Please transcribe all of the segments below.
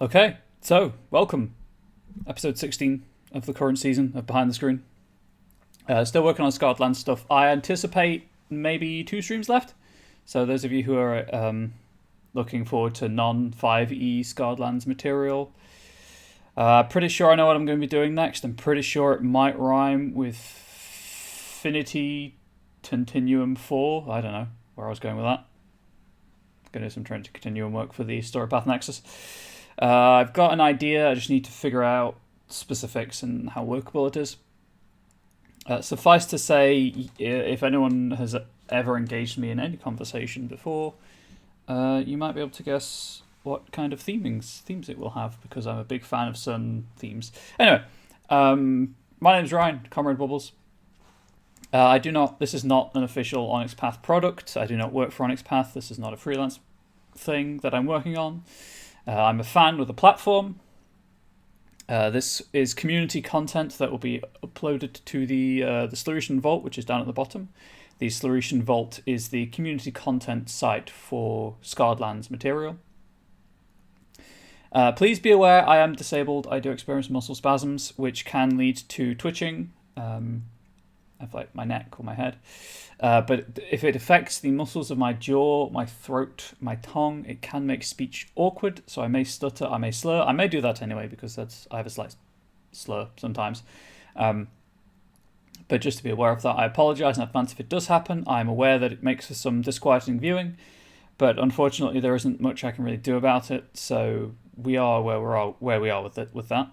Okay, so welcome. Episode 16 of the current season of Behind the Screen. Still working on Scotland stuff. I anticipate maybe 2 streams left. So those of you who are looking forward to non-5e Scotland's material, pretty sure I know what I'm going to be doing next. I'm pretty sure it might rhyme with Finity Continuum 4. I don't know where I was going with that. Going to do some Trinity Continuum work for the Story Path Nexus. I've got an idea, I just need to figure out specifics and how workable it is. Suffice to say, if anyone has ever engaged me in any conversation before, you might be able to guess what kind of themes it will have, because I'm a big fan of certain themes. Anyway, my name's Ryan, Comrade Bubbles. This is not an official Onyx Path product. I do not work for Onyx Path. This is not a freelance thing that I'm working on. I'm a fan with the platform. This is community content that will be uploaded to the Solution Vault, which is down at the bottom. The Solution Vault is the community content site for Scardlands material. Please be aware I am disabled. I do experience muscle spasms, which can lead to twitching of like my neck or my head. But if it affects the muscles of my jaw, my throat, my tongue, it can make speech awkward. So I may stutter, I may slur. I may do that anyway because I have a slight slur sometimes. But just to be aware of that, I apologise in advance if it does happen. I'm aware that it makes for some disquieting viewing, but unfortunately there isn't much I can really do about it. So we are where we are with that.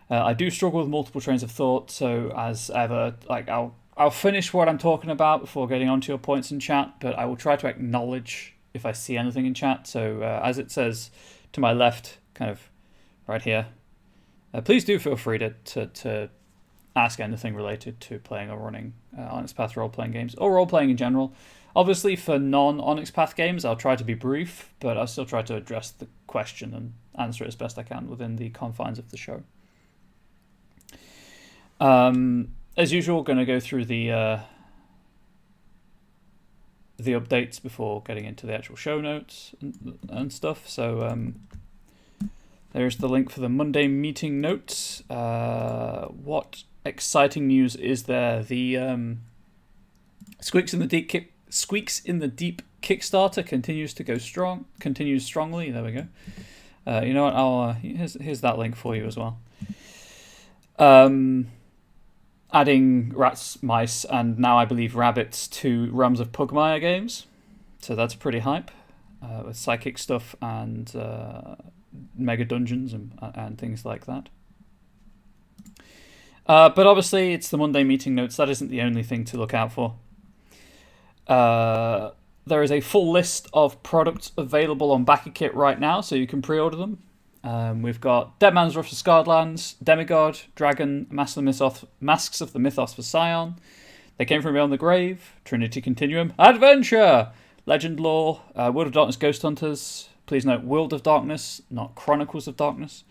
I do struggle with multiple trains of thought, so as ever, like I'll finish what I'm talking about before getting onto your points in chat, but I will try to acknowledge if I see anything in chat. So as it says to my left, kind of right here, please do feel free to ask anything related to playing or running Onyx Path role-playing games, or role-playing in general. Obviously, for non-Onyx Path games, I'll try to be brief, but I'll still try to address the question and answer it as best I can within the confines of the show. As usual, going to go through the updates before getting into the actual show notes and stuff. So there's the link for the Monday meeting notes. What exciting news is there? The Squeaks in the Deep Kickstarter continues to go strong. Continues strongly. There we go. You know what? Here's that link for you as well. Adding rats, mice, and now I believe rabbits to Realms of Pugmire games. So that's pretty hype. With psychic stuff and mega dungeons and things like that. But obviously it's the Monday meeting notes. That isn't the only thing to look out for. There is a full list of products available on BackerKit right now, so you can pre-order them. We've got Dead Man's Rush for Scardlands, Demigod, Dragon, Masks of the Mythos for Scion, They Came From Beyond the Grave, Trinity Continuum, Adventure, Legend Lore, World of Darkness Ghost Hunters, please note World of Darkness, not Chronicles of Darkness,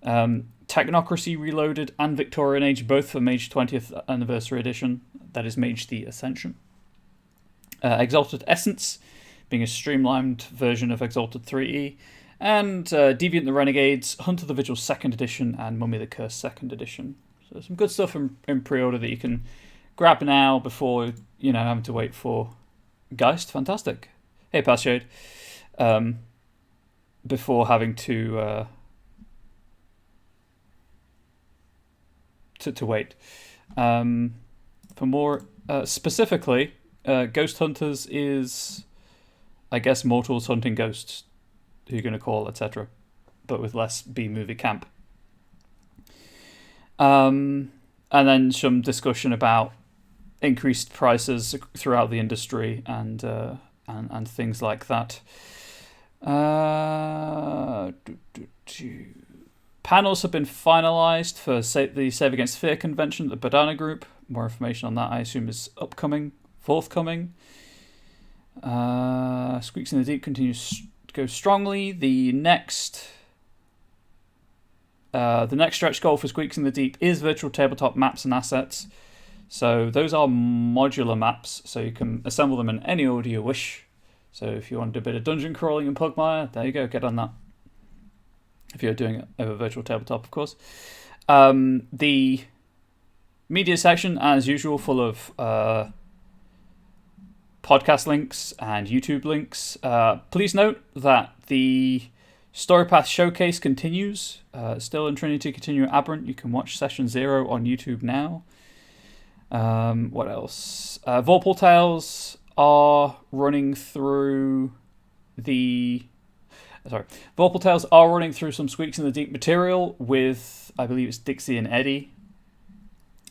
Technocracy Reloaded and Victorian Age, both for Mage 20th Anniversary Edition, that is Mage the Ascension, Exalted Essence, being a streamlined version of Exalted 3E, and Deviant the Renegades, Hunter the Vigil 2nd Edition, and Mummy the Curse 2nd Edition. So some good stuff in pre-order that you can grab now before, having to wait for Geist. Fantastic. Hey, Passshade. Before having to wait. For more specifically, Ghost Hunters is, I guess, mortals hunting ghosts, who you're going to call, etc., but with less B-movie camp. And then some discussion about increased prices throughout the industry and things like that. Panels have been finalised for the Save Against Fear convention at the Badana Group. More information on that, I assume, is forthcoming. Squeaks in the Deep continues to go strongly. The next stretch goal for Squeaks in the Deep is virtual tabletop maps and assets. So those are modular maps, so you can assemble them in any order you wish. So if you want to do a bit of dungeon crawling in Pugmire, there you go, get on that. if you're doing it over virtual tabletop, of course. The media section, as usual, full of podcast links and YouTube links. Please note that the Storypath Showcase continues, still in Trinity Continuum Aberrant. You can watch Session 0 on YouTube now. What else? Vorpal Tales are running through Vorpal Tales are running through some Squeaks in the Deep material with, I believe it's Dixie and Eddie.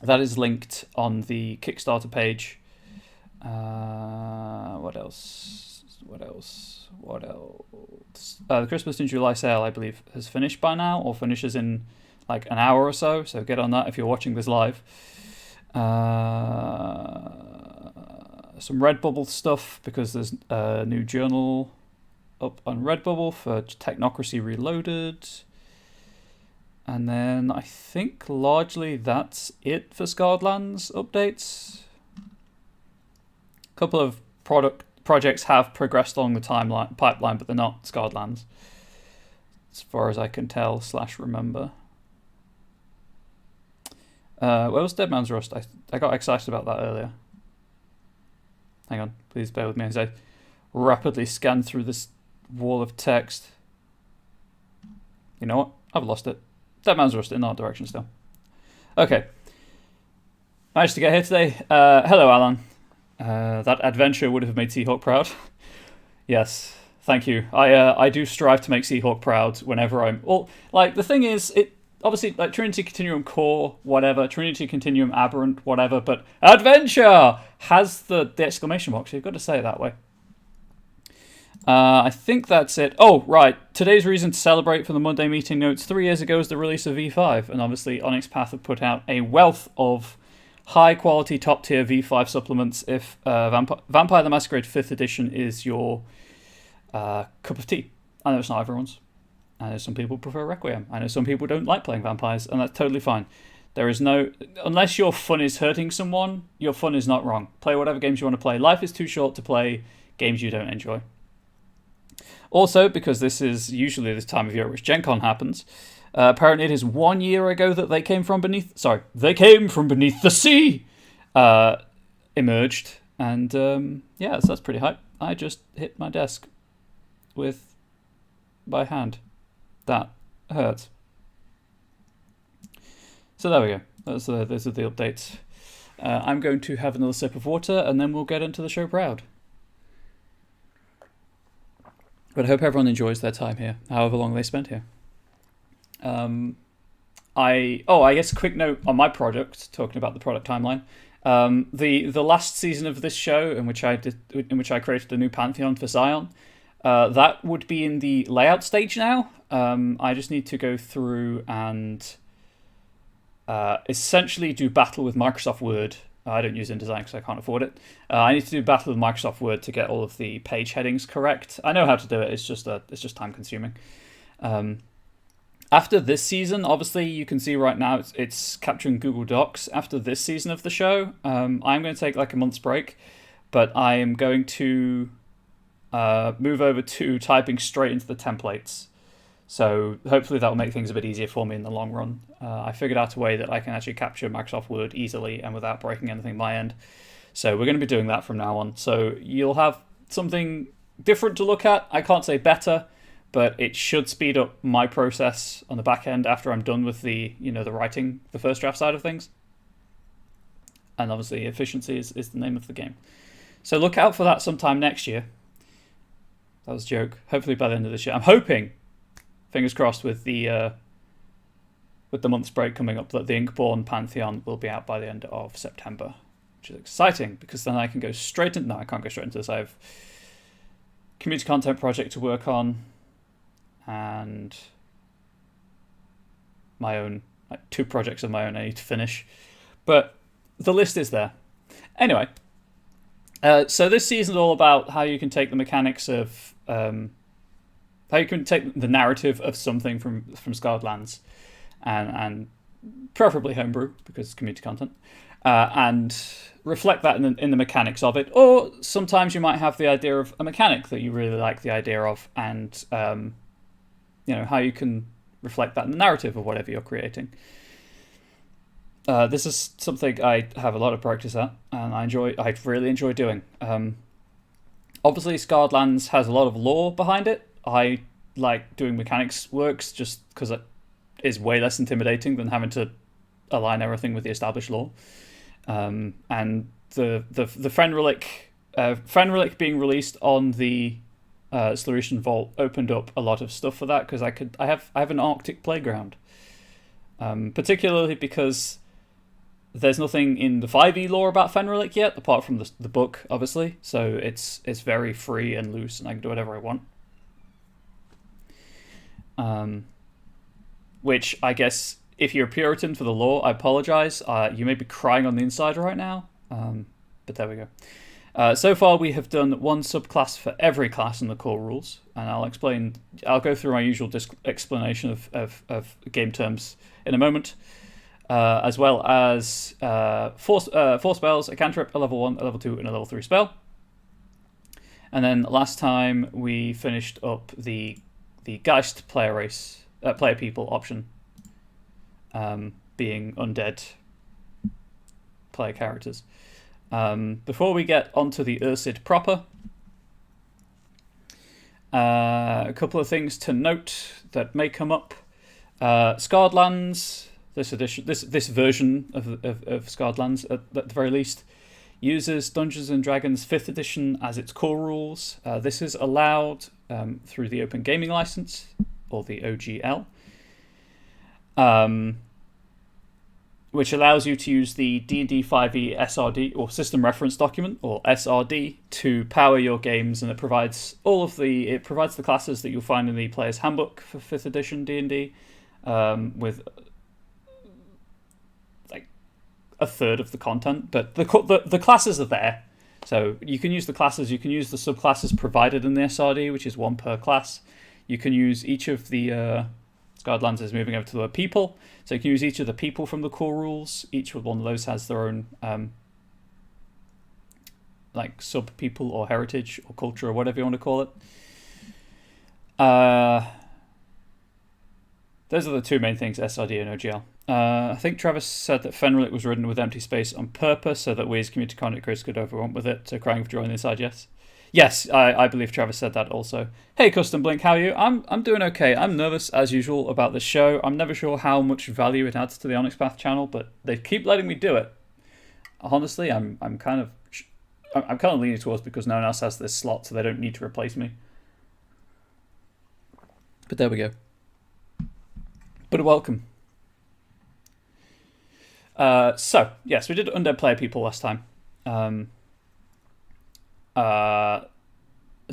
That is linked on the Kickstarter page. What else? The Christmas in July sale, I believe, has finished by now, or finishes in like an hour or so. So get on that if you're watching this live. Some Redbubble stuff, because there's a new journal up on Redbubble for Technocracy Reloaded. And then I think largely that's it for Scarred Lands updates. A couple of projects have progressed along the pipeline, but they're not Scarred Lands, as far as I can tell / remember. Where was Dead Man's Rust? I got excited about that earlier. Hang on, please bear with me as I rapidly scan through this wall of text. You know what? I've lost it. Dead Man's Rust in our direction still. Okay. Managed to get here today. Hello, Alan. That adventure would have made Seahawk proud. Yes, thank you. I do strive to make Seahawk proud whenever I'm... Well, like, the thing is, it obviously, like, Trinity Continuum Core, whatever, Trinity Continuum Aberrant, whatever, but adventure has the exclamation mark, so you've got to say it that way. I think that's it. Oh, right. Today's reason to celebrate for the Monday meeting notes. 3 years ago was the release of V5, and obviously Onyx Path have put out a wealth of high-quality, top-tier V5 supplements. If Vampire the Masquerade 5th edition is your cup of tea. I know it's not everyone's. I know some people prefer Requiem. I know some people don't like playing vampires, and that's totally fine. There is no... Unless your fun is hurting someone, your fun is not wrong. Play whatever games you want to play. Life is too short to play games you don't enjoy. Also, because this is usually this time of year at which Gen Con happens, apparently it is 1 year ago that they came from beneath the sea! Emerged. And, yeah, so that's pretty hype. I just hit my desk by hand. That hurt. So there we go. Those are the updates. I'm going to have another sip of water, and then we'll get into the show proud. But I hope everyone enjoys their time here, however long they spend here. I guess a quick note on my product, talking about the product timeline. The last season of this show, in which I created a new Pantheon for Scion, that would be in the layout stage now. I just need to go through and essentially do battle with Microsoft Word. I don't use InDesign because I can't afford it. I need to do battle with Microsoft Word to get all of the page headings correct. I know how to do it. It's just time consuming. After this season, obviously you can see right now it's capturing Google Docs. After this season of the show, I'm going to take like a month's break, but I am going to move over to typing straight into the templates. So hopefully that will make things a bit easier for me in the long run. I figured out a way that I can actually capture Microsoft Word easily and without breaking anything on my end. So we're going to be doing that from now on. So you'll have something different to look at. I can't say better, but it should speed up my process on the back end after I'm done with the writing, the first draft side of things. And obviously efficiency is the name of the game. So look out for that sometime next year. That was a joke. Hopefully by the end of this year. I'm hoping, fingers crossed, with the month's break coming up, that the Inkborn Pantheon will be out by the end of September, which is exciting because then I can go straight into... No, I can't go straight into this. I have community content project to work on and my own, 2 projects of my own I need to finish. But the list is there. Anyway, so this season is all about how you can take the mechanics of... how you can take the narrative of something from Scarred Lands and preferably homebrew because it's community content, and reflect that in the mechanics of it. Or sometimes you might have the idea of a mechanic that you really like the idea of, and how you can reflect that in the narrative of whatever you're creating. This is something I have a lot of practice at, and I really enjoy doing. Obviously, Scarred Lands has a lot of lore behind it. I like doing mechanics works just because it is way less intimidating than having to align everything with the established lore. And the Fen Relic being released on the Sluritian Vault opened up a lot of stuff for that, because I have an Arctic playground, particularly because there's nothing in the 5e lore about Fen Relic yet, apart from the book, obviously. So it's very free and loose, and I can do whatever I want. Which I guess, if you're a Puritan for the lore, I apologize. You may be crying on the inside right now, but there we go. So far, we have done one subclass for every class in the core rules, and I'll go through my usual explanation of game terms in a moment, as well as four spells: a cantrip, a level 1, a level 2, and a level 3 spell. And then last time we finished up the Geist player people option, being undead player characters. Before we get onto the Ursid proper, a couple of things to note that may come up. Scarred Lands, this version of Scarred Lands, at the very least, uses Dungeons & Dragons 5th edition as its core rules. This is allowed through the Open Gaming License, or the OGL, which allows you to use the D&D 5e SRD, or System Reference Document, or SRD, to power your games, and it provides the classes that you'll find in the Player's Handbook for 5th edition D&D, with like a third of the content, but the classes are there. So you can use the classes, you can use the subclasses provided in the SRD, which is one per class. You can use each of the Scarred Lands is moving over to the people, so you can use each of the people from the core rules. Each one of those has their own like sub-people or heritage or culture or whatever you want to call it. Those are the two main things, SRD and OGL. I think Travis said that Fen Relic was written with empty space on purpose so that we as community content creators could overrun with it. So crying for joy on the inside, yes. Yes, I believe Travis said that also. Hey, Custom Blink, how are you? I'm doing okay. I'm nervous, as usual, about this show. I'm never sure how much value it adds to the Onyx Path channel, but they keep letting me do it. Honestly, I'm kind of leaning towards because no one else has this slot, so they don't need to replace me. But there we go. But welcome. So, yes, we did Undead Player People last time.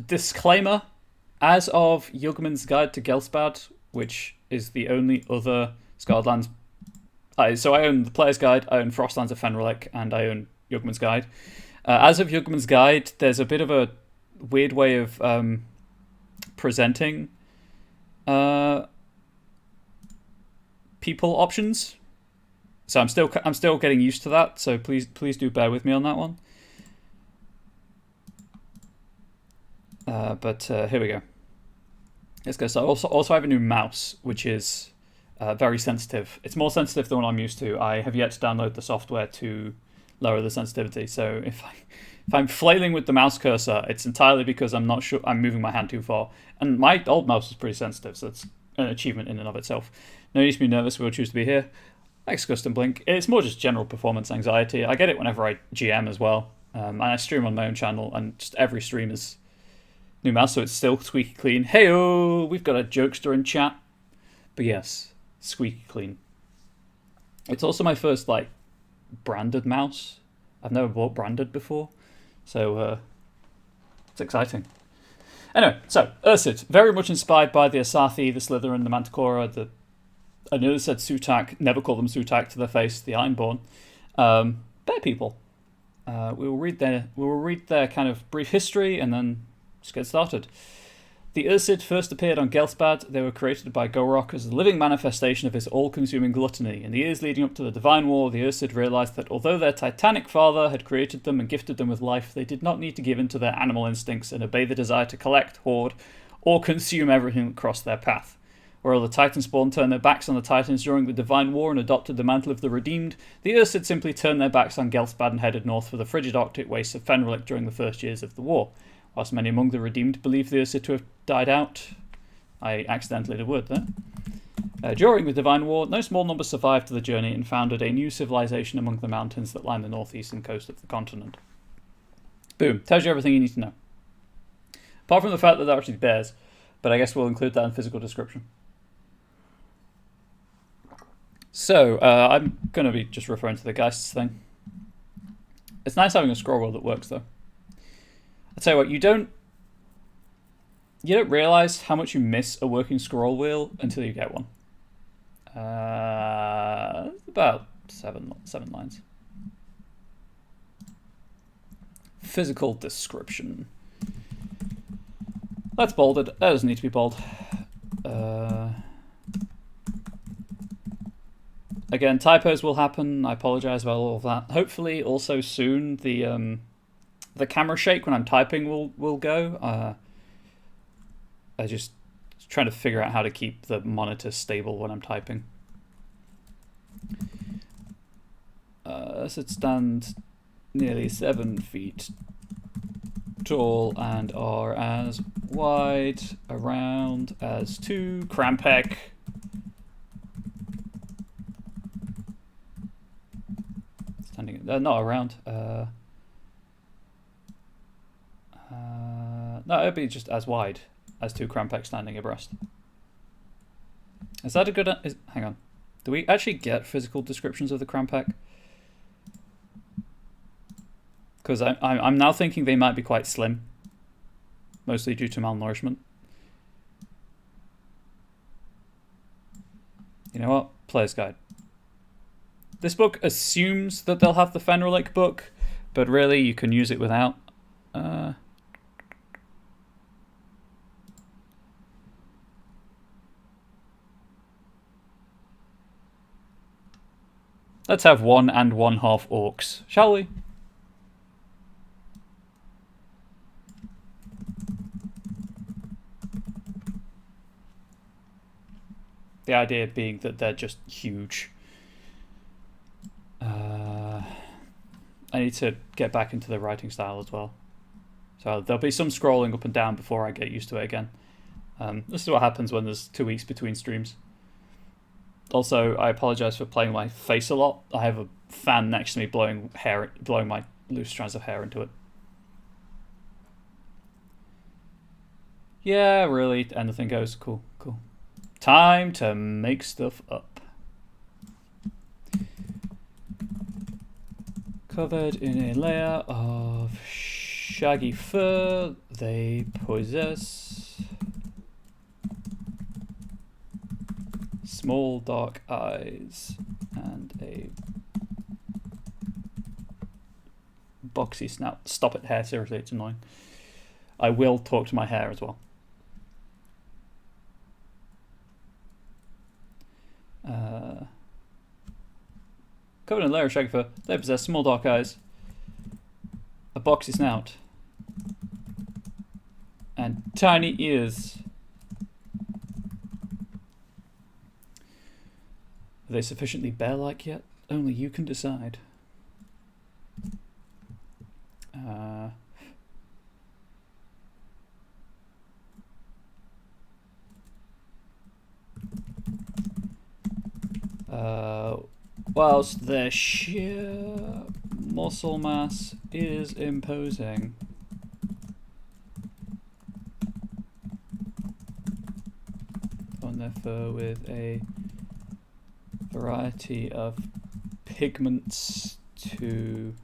Disclaimer, as of Yugman's Guide to Gelspad, which is the only other Scarred Lands. So I own the Player's Guide, I own Frostlands of Fen Relic, and I own Yugman's Guide. As of Yugman's Guide, there's a bit of a weird way of presenting people options. So I'm still getting used to that. So please do bear with me on that one. But here we go. Let's go. So also I have a new mouse, which is very sensitive. It's more sensitive than what I'm used to. I have yet to download the software to lower the sensitivity. So if I'm flailing with the mouse cursor, it's entirely because I'm not sure I'm moving my hand too far. And my old mouse was pretty sensitive, so it's an achievement in and of itself. No need to be nervous. We'll choose to be here. Thanks, Custom Blink. It's more just general performance anxiety. I get it whenever I GM as well. And I stream on my own channel, and just every stream is new mouse, so it's still squeaky clean. Hey-oh, we've got a jokester in chat. But yes, squeaky clean. It's also my first, branded mouse. I've never bought branded before, so it's exciting. Anyway, so, Ursid, very much inspired by the Asathi, the Slytherin, the Manticora, I nearly said Sutak, never call them Sutak to their face, the Ironborn. Bear people. We will read their kind of brief history and then just get started. The Ursid first appeared on Gelspad. They were created by Gorok as a living manifestation of his all-consuming gluttony. In the years leading up to the Divine War, the Ursid realized that although their titanic father had created them and gifted them with life, they did not need to give in to their animal instincts and obey the desire to collect, hoard, or consume everything that crossed their path. While the Titan spawn turned their backs on the Titans during the Divine War and adopted the mantle of the Redeemed, the Ursid simply turned their backs on Gelfsbad and headed north for the frigid Arctic wastes of Fenric during the first years of the war. Whilst many among the Redeemed believe the Ursid to have died out, I accidentally did a word there. During the Divine War, no small number survived the journey and founded a new civilization among the mountains that line the northeastern coast of the continent. Boom. Tells you everything you need to know. Apart from the fact that they're actually bears, but I guess we'll include that in physical description. So, I'm going to be just referring to the Geists thing. It's nice having a scroll wheel that works, though. I'll tell you what, you don't realise how much you miss a working scroll wheel until you get one. About seven lines. Physical description. That's bolded. That doesn't need to be bold. Again, typos will happen. I apologise about all of that. Hopefully, also soon the camera shake when I'm typing will go. I just trying to figure out how to keep the monitor stable when I'm typing. Ursid stand nearly 7 feet tall and are as wide around as 2 Krampek. Standing, not around. No, it'd be just as wide as 2 Krampek standing abreast. Is that a good? Hang on. Do we actually get physical descriptions of the Krampek? Because I'm now thinking they might be quite slim, mostly due to malnourishment. You know what? Player's Guide. This book assumes that they'll have the Fenric book, but really you can use it without. Let's have 1 1/2 orcs, shall we? The idea being that they're just huge. I need to get back into the writing style as well. So there'll be some scrolling up and down before I get used to it again. This is what happens when there's 2 weeks between streams. Also, I apologise for playing my face a lot. I have a fan next to me blowing my loose strands of hair into it. Yeah, really, anything goes. Cool. Time to make stuff up. Covered in a layer of shaggy fur, they possess small dark eyes and a boxy snout. Stop it, hair. Seriously, it's annoying. I will talk to my hair as well. Covered in a layer of shaggy fur, they possess small dark eyes, a boxy snout, and tiny ears. Are they sufficiently bear-like yet? Only you can decide. Whilst their sheer muscle mass is imposing, on their fur with a variety of pigments to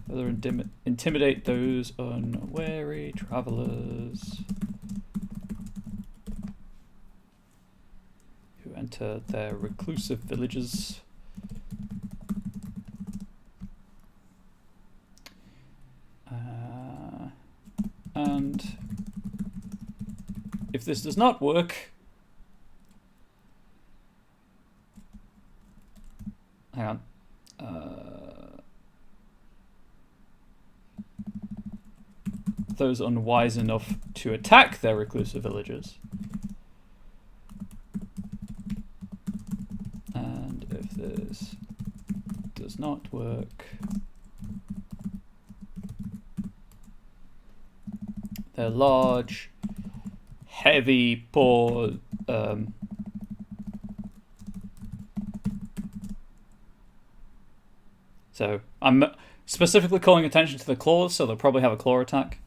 further intimidate those unwary travelers who enter their reclusive villages. And if this does not work, hang on. those unwise enough to attack their reclusive villagers. And if this does not work, they're large, heavy, poor, so I'm specifically calling attention to the claws, so they'll probably have a claw attack.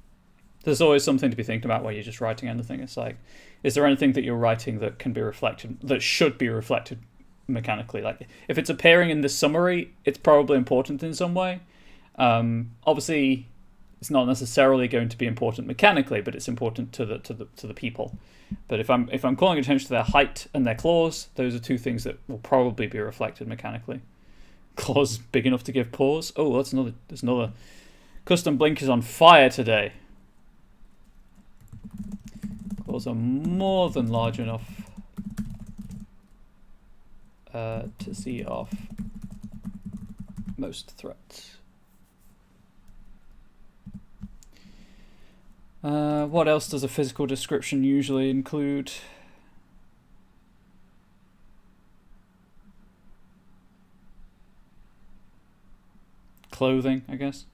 There's always something to be thinking about when you're just writing anything. It's like, is there anything that you're writing that can be reflected, that should be reflected mechanically? Like, if it's appearing in this summary, it's probably important in some way. Obviously, it's not necessarily going to be important mechanically, but it's important to the people. But if I'm calling attention to their height and their claws, those are two things that will probably be reflected mechanically. Claws big enough to give paws. Oh, there's another custom blink is on fire today. Claws are more than large enough to see off most threats. What else does a physical description usually include? Clothing, I guess.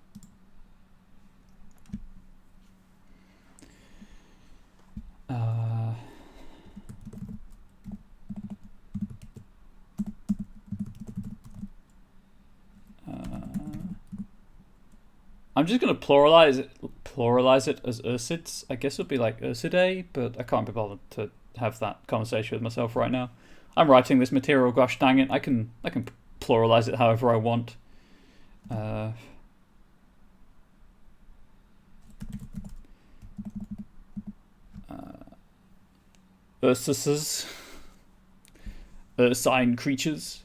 I'm just going to pluralize it as Ursids. I guess it would be like Ursidae, but I can't be bothered to have that conversation with myself right now. I'm writing this material, gosh dang it. I can pluralize it however I want. Ursuses. Ursine creatures.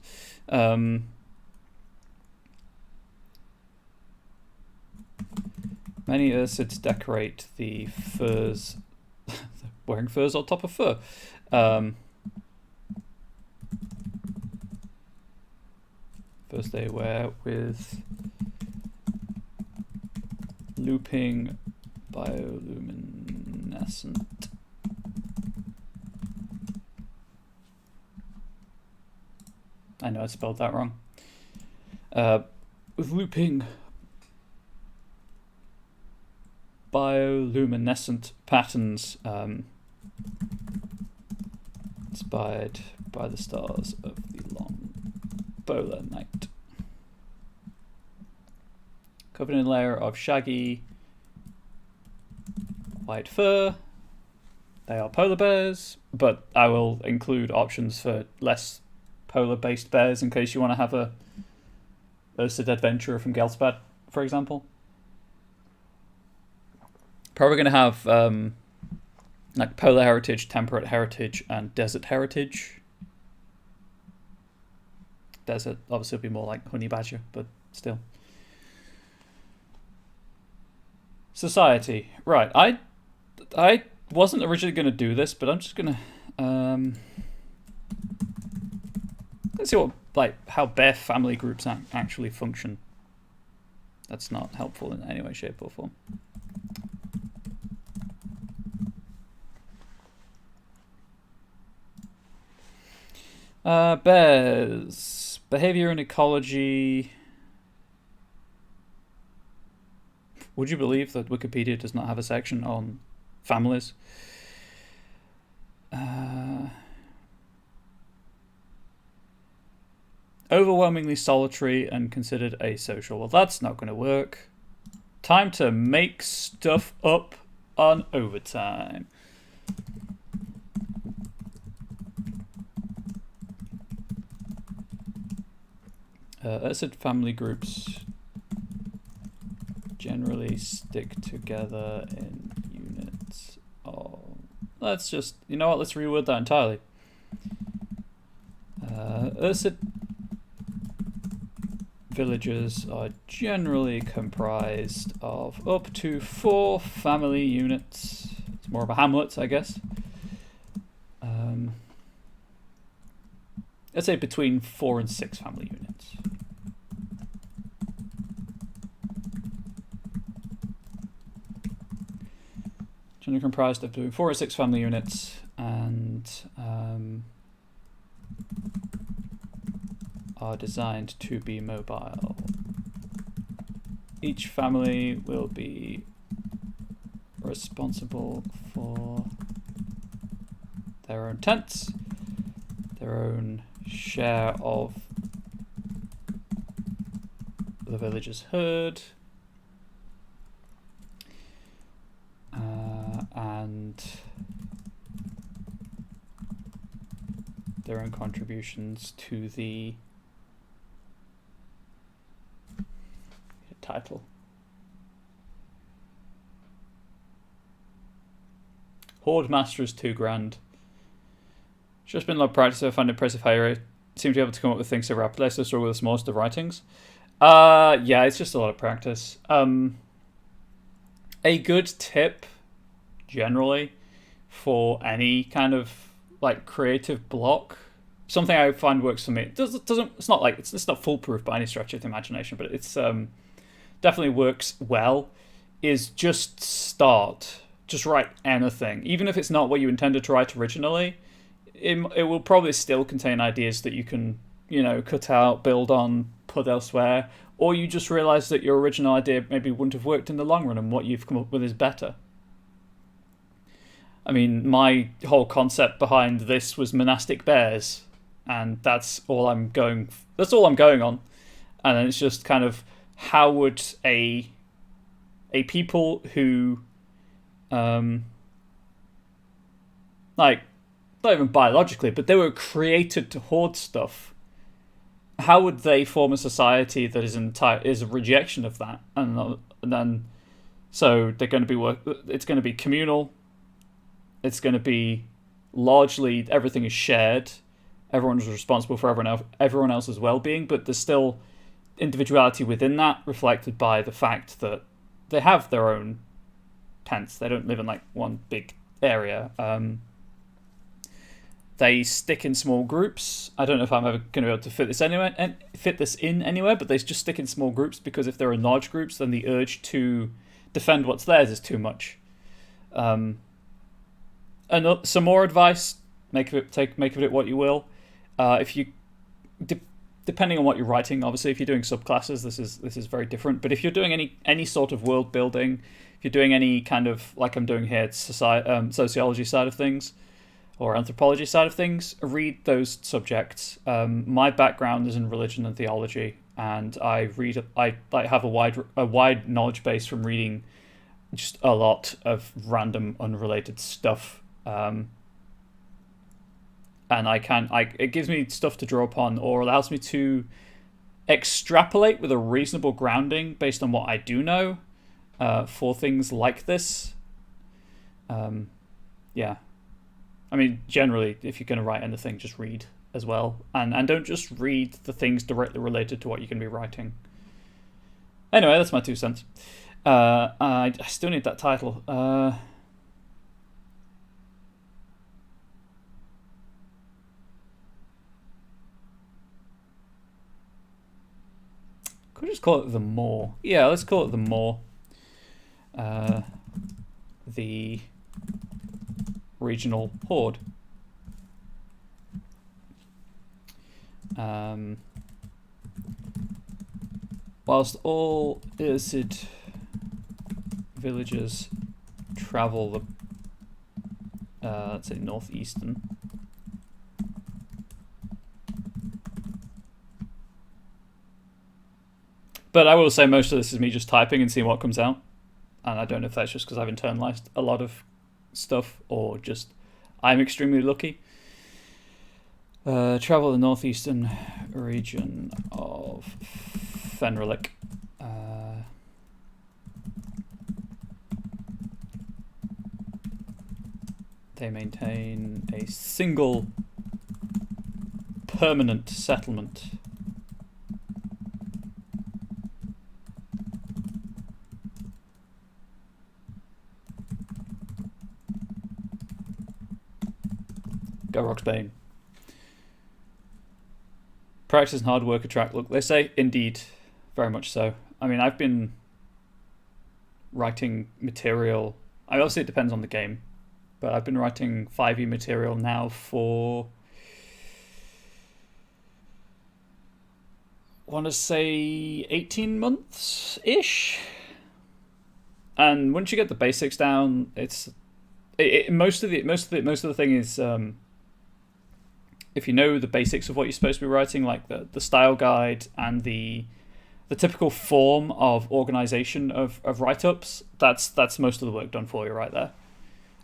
Many Ursids decorate the furs. Wearing furs on top of fur. First they wear with looping bioluminescent. I know I spelled that wrong. With looping bioluminescent patterns, inspired by the stars of the long polar night. Covered in a layer of shaggy white fur. They are polar bears, but I will include options for less polar-based bears in case you want to have a Ursid adventurer from Gelspad, for example. Probably going to have like polar heritage, temperate heritage, and desert heritage. Desert obviously would be more like honey badger, but still. Society. Right, I wasn't originally going to do this, but I'm just going to let's see what how bear family groups actually function. That's not helpful in any way, shape, or form. Bears. Behavior and ecology. Would you believe that Wikipedia does not have a section on families? Overwhelmingly solitary and considered asocial. Well, that's not going to work. Time to make stuff up on overtime. Ursid family groups generally stick together in units. Let's just, you know what, let's reword that entirely. Ursid villages are generally comprised of up to 4 family units. It's more of a hamlet, I guess. Let's say between 4 and 6 family units. Generally comprised of between 4 and 6 family units, and are designed to be mobile. Each family will be responsible for their own tents, their own share of the village's herd, and their own contributions to the title. Horde Master is $2,000. It's just been a lot of practice. I find it impressive how you seem to be able to come up with things so rapidly. I still struggle with the smallest of writings. Yeah, it's just a lot of practice. A good tip, generally, for any kind of like creative block, something I find works for me. It doesn't. It's not like it's not foolproof by any stretch of the imagination, but it's definitely works well. Is just start. Just write anything, even if it's not what you intended to write originally. It will probably still contain ideas that you can, cut out, build on, put elsewhere, or you just realize that your original idea maybe wouldn't have worked in the long run and what you've come up with is better. I mean, my whole concept behind this was monastic bears, and that's all I'm going on. And it's just kind of, how would a people who like, not even biologically, but they were created to hoard stuff, how would they form a society that is a rejection of that? And then, so they're going to be it's going to be communal. It's going to be largely everything is shared. Everyone's responsible for everyone else's well-being, but there's still individuality within that, reflected by the fact that they have their own tents. They don't live in like one big area. They stick in small groups. I don't know if I'm ever going to be able to fit this in anywhere, but they just stick in small groups because if they're in large groups, then the urge to defend what's theirs is too much. And some more advice: make of it what you will. Depending on what you're writing, obviously, if you're doing subclasses, this is very different. But if you're doing any sort of world building, if you're doing any kind of, like I'm doing here, sociology side of things, or anthropology side of things, read those subjects. My background is in religion and theology, and I have a wide knowledge base from reading just a lot of random unrelated stuff. And it gives me stuff to draw upon, or allows me to extrapolate with a reasonable grounding based on what I do know for things like this. Yeah. I mean, generally, if you're going to write anything, just read as well. And don't just read the things directly related to what you're going to be writing. Anyway, that's my 2 cents. I still need that title. Could we just call it The More? Yeah, let's call it The More. The regional horde. Whilst all Ursid villagers travel the, let's say, northeastern, but I will say most of this is me just typing and seeing what comes out, and I don't know if that's just because I've internalized a lot of stuff or just I'm extremely lucky. Travel the northeastern region of Fenrilik. They maintain a single permanent settlement. Go Roxbane. Practice and hard work attract luck. They say, indeed, very much so. I mean, I've been writing material Obviously, it depends on the game, but I've been writing 5e material now for, I want to say 18 months ish. And once you get the basics down, most of the thing is if you know the basics of what you're supposed to be writing, like the style guide and the typical form of organization of write-ups, that's most of the work done for you right there.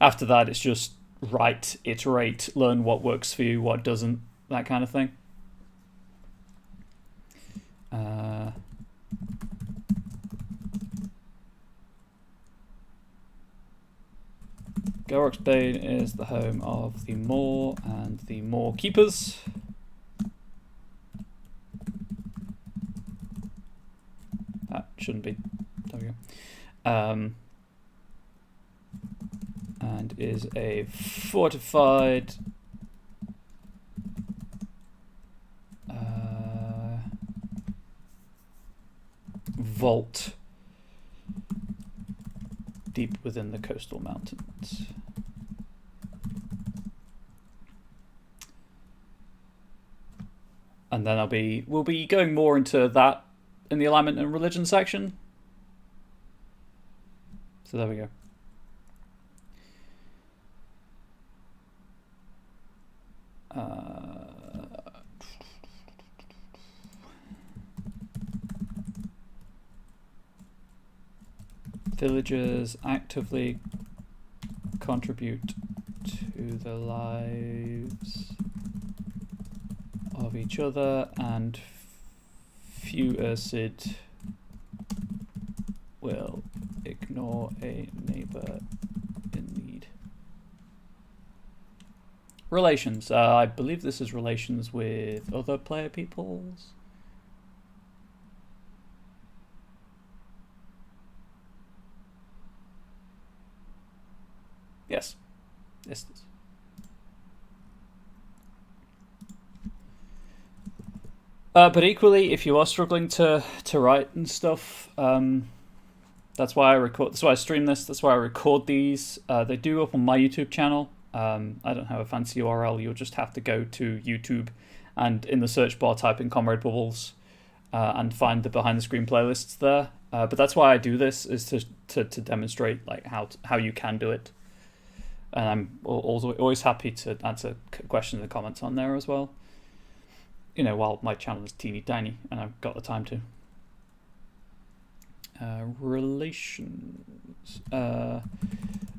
After that, it's just write, iterate, learn what works for you, what doesn't, that kind of thing. Gorok's Bane is the home of the Moor and the Moor Keepers. That shouldn't be. There we go. And is a fortified vault deep within the coastal mountains. And then we'll be going more into that in the alignment and religion section. So there we go. Villagers actively contribute to the lives of each other, and few Ursid will ignore a neighbor in need. Relations. I believe this is relations with other player peoples. Yes. Yes, it is. But equally, if you are struggling to write and stuff, that's why I record. That's why I stream this. That's why I record these. They do up on my YouTube channel. I don't have a fancy URL. You'll just have to go to YouTube and in the search bar type in Comrade Bubbles and find the behind the screen playlists there. But that's why I do this, is to demonstrate like how you can do it. And I'm always happy to answer questions and comments on there as well. You know, while my channel is teeny tiny and I've got the time to. Relations.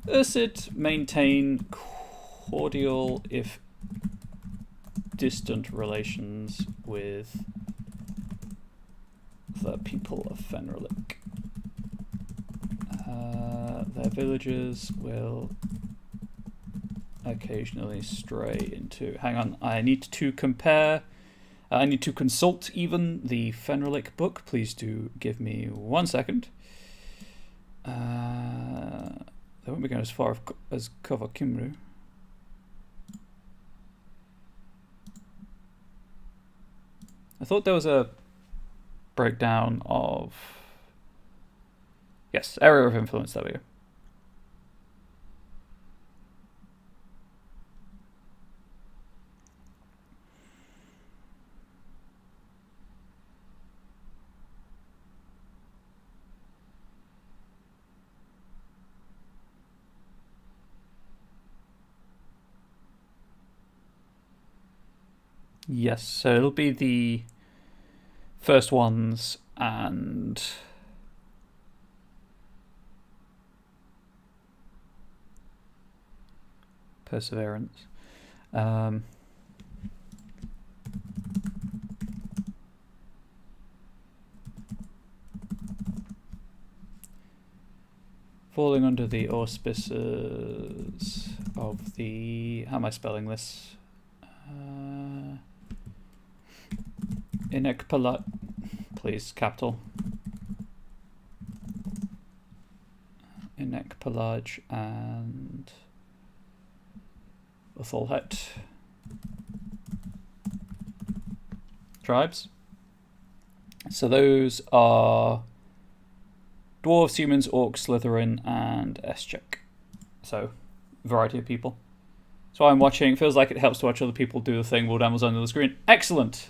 Ursid maintain cordial, if distant, relations with the people of Fenrilik. Their villagers will occasionally stray into... Hang on, I need to compare... I need to consult even the Fenrilik book. Please do give me 1 second. They won't be going as far as Kova Kimru. I thought there was a breakdown of... Yes, area of influence, there we go. Yes, so it'll be the first ones and perseverance. Falling under the auspices of the... How am I spelling this? Inekpalat, please, capital. Inekpalaj and Utholhet tribes. So those are dwarves, humans, orcs, Slytherin, and Eschek. So, variety of people. So I'm watching. It feels like it helps to watch other people do the thing while Dan was under the screen. Excellent.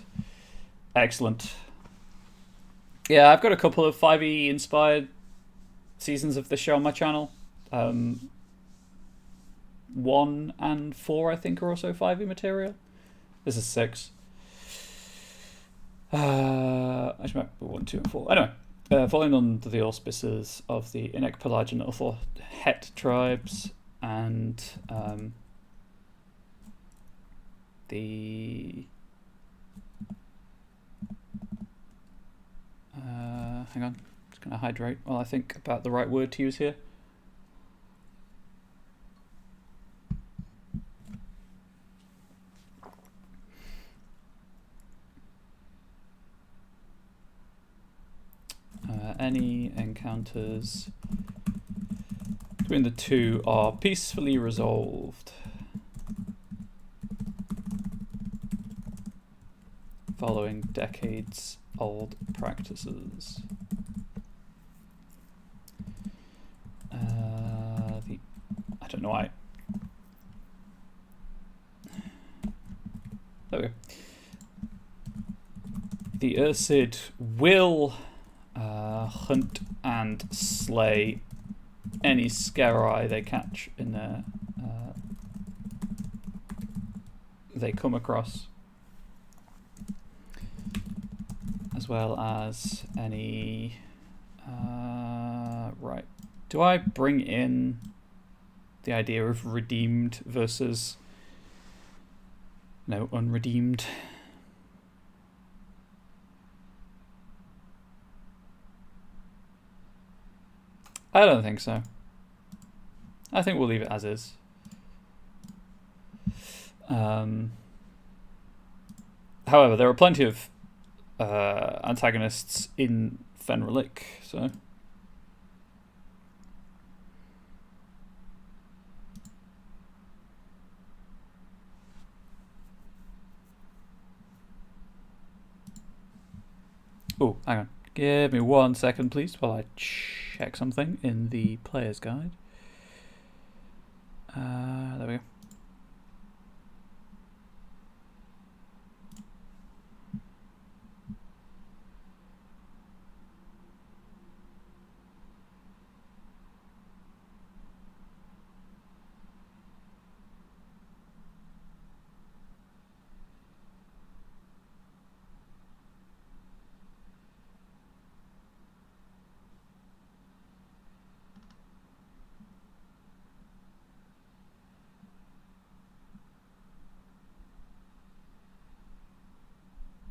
Excellent. Yeah, I've got a couple of 5e inspired seasons of this show on my channel. 1 and 4, I think, are also 5e material. This is 6. Actually, might be 1, 2, and 4. Anyway, following under the auspices of the Inek Pelagian Uthor Het tribes and the hang on, just gonna hydrate while I think about the right word to use here. Any encounters between the two are peacefully resolved following decades-old practices. I don't know why. There we go. The Ursid will hunt and slay any Scarai they catch in their they come across, as well as any right. Do I bring in the idea of redeemed versus unredeemed? I don't think so. I think we'll leave it as is. However, there are plenty of antagonists in Fenrilic, so... Oh, hang on. Give me 1 second, please, while I check something in the player's guide. There we go.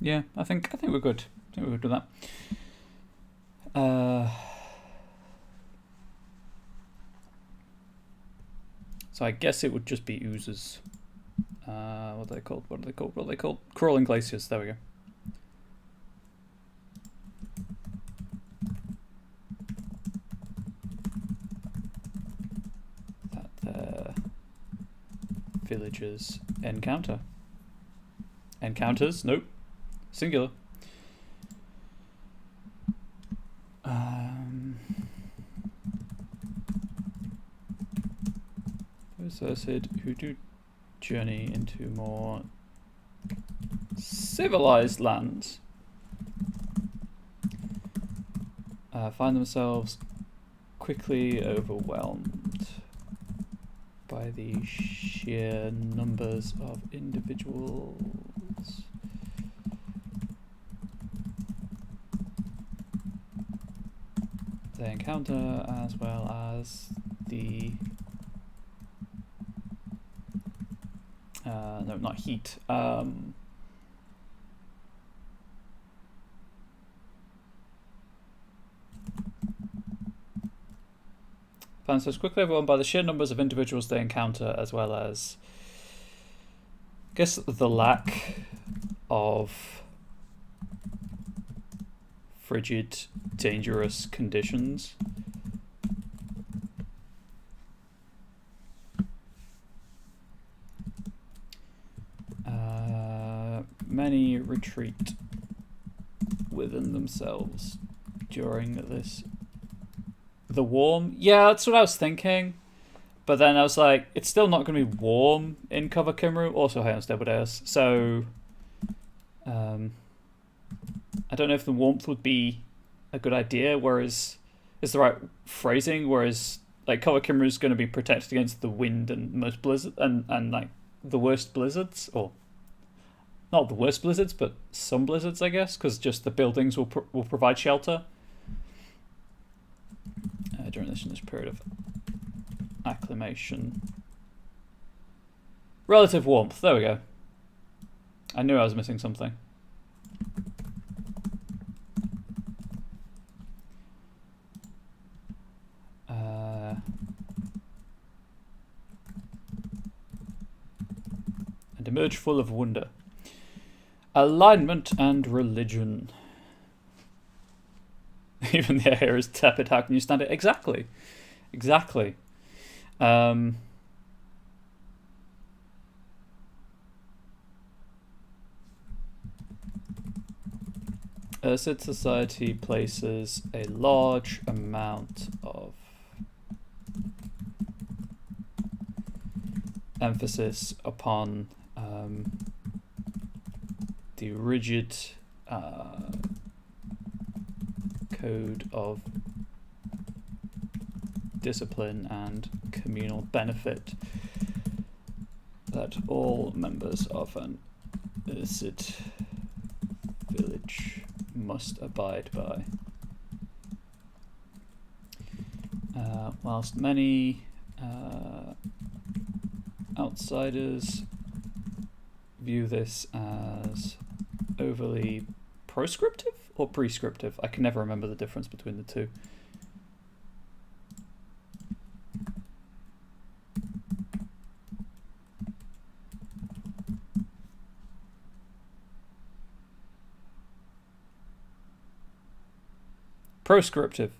Yeah, I think we're good. I think we're good with that. So I guess it would just be oozes. What are they called? What are they called? What are they called? Crawling glaciers. There we go. That villagers encounter. Encounters? Nope. Singular. Those Ursid who do journey into more civilized lands find themselves quickly overwhelmed by the sheer numbers of individuals they encounter, as well as the no, not heat. Find themselves quickly overwhelmed by the sheer numbers of individuals they encounter, as well as, I guess, the lack of frigid, dangerous conditions. Many retreat within themselves during this. The warm? Yeah, that's what I was thinking. But then I was like, it's still not going to be warm in Cover Kimru, also high on stable days. So I don't know if the warmth would be a good idea, whereas is the right phrasing, whereas like Cover Kimru is going to be protected against the wind and most blizzard and like the worst blizzards, or not the worst blizzards, but some blizzards, I guess, because just the buildings will provide shelter during this period of acclimation. Relative warmth. There we go. I knew I was missing something. And emerge full of wonder. Alignment and religion. Even the air is tepid. How can you stand it? Exactly. Exactly. Ursid society places a large amount of emphasis upon the rigid code of discipline and communal benefit that all members of an Ursid village must abide by. Whilst many outsiders view this as overly proscriptive or prescriptive. I can never remember the difference between the two. Proscriptive,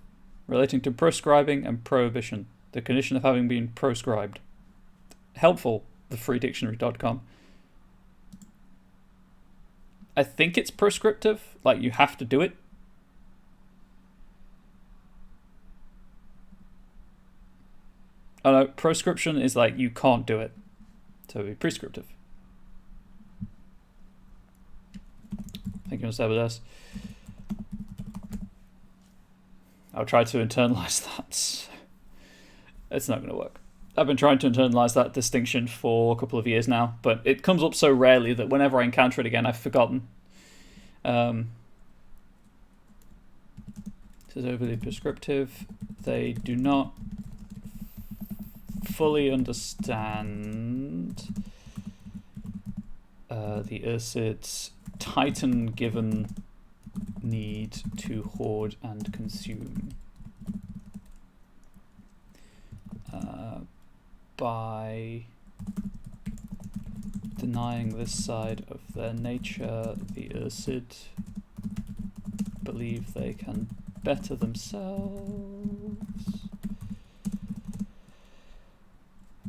relating to proscribing and prohibition, the condition of having been proscribed. Helpful, thefreedictionary.com. I think it's prescriptive, like you have to do it. Oh no, proscription is like you can't do it. So it'd be prescriptive. Thank you, Mr. Ebedes. I'll try to internalize that. It's not going to work. I've been trying to internalize that distinction for a couple of years now, but it comes up so rarely that whenever I encounter it again, I've forgotten. This is overly prescriptive. They do not fully understand the Ursid's Titan-given need to hoard and consume. By denying this side of their nature, the Ursid believe they can better themselves,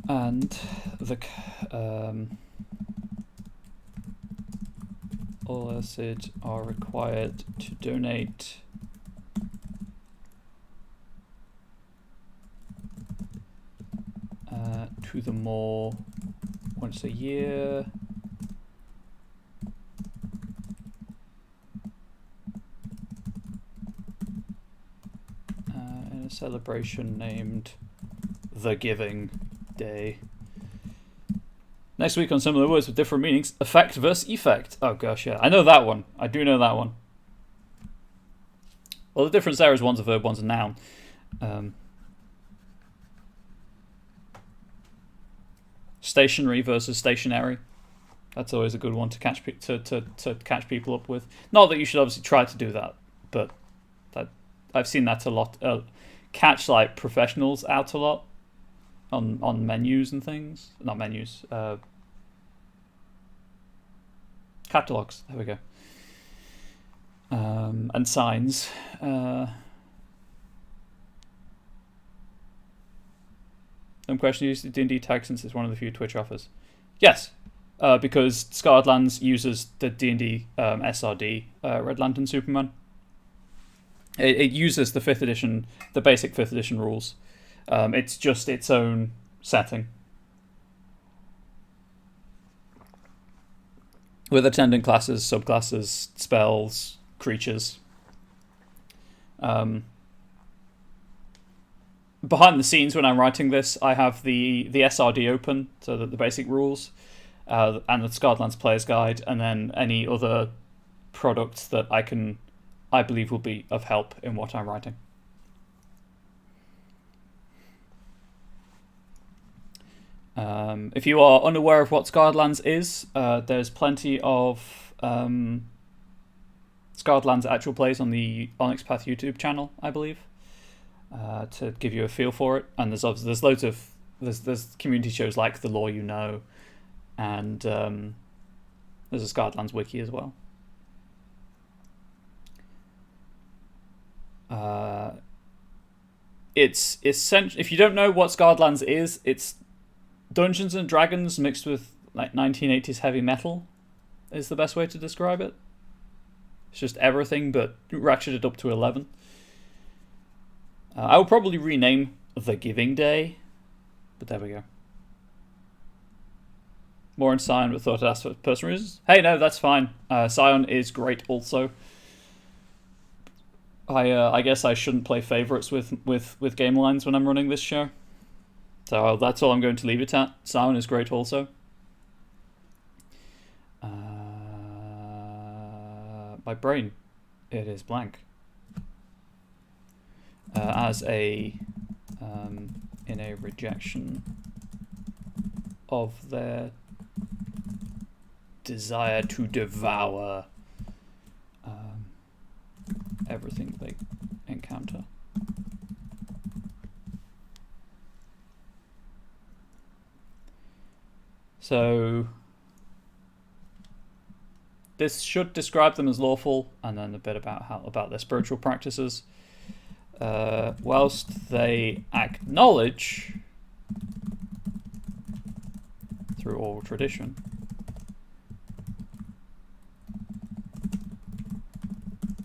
and the all Ursid are required to donate to the mall once a year. In a celebration named The Giving Day. Next week on similar words with different meanings, effect versus effect. Oh gosh, yeah. I know that one. I do know that one. Well, the difference there is one's a verb, one's a noun. Stationary versus stationary. That's always a good one to catch to catch people up with. Not that you should obviously try to do that, but I've seen that a lot. Catch like professionals out a lot on menus and things. Not menus. Catalogs. There we go. And signs. Question: use the D&D tag since it's one of the few Twitch offers. Yes, because Scarred Lands uses the D&D SRD Red Lantern Superman. It uses the 5th edition, the basic 5th edition rules. It's just its own setting. With attendant classes, subclasses, spells, creatures. Behind the scenes, when I'm writing this, I have the SRD open, so that the basic rules, and the Scarred Player's Guide, and then any other products that I believe will be of help in what I'm writing. If you are unaware of what Scarred is, there's plenty of Scarred actual plays on the Onyx Path YouTube channel, I believe, to give you a feel for it. And there's loads of there's community shows like The Law You Know, and there's a Scarred wiki as well. It's essential. If you don't know what Scarred is, it's Dungeons and Dragons mixed with like 1980s heavy metal is the best way to describe it. It's just everything, but ratcheted up to 11. I will probably rename The Giving Day, but there we go. More on Scion, but thought I'd ask for personal reasons. Hey, no, that's fine. Scion is great also. I guess I shouldn't play favourites with game lines when I'm running this show. So that's all I'm going to leave it at. Scion is great also. My brain, it is blank. As in a rejection of their desire to devour everything they encounter. So this should describe them as lawful, and then a bit about their spiritual practices. Whilst they acknowledge through oral tradition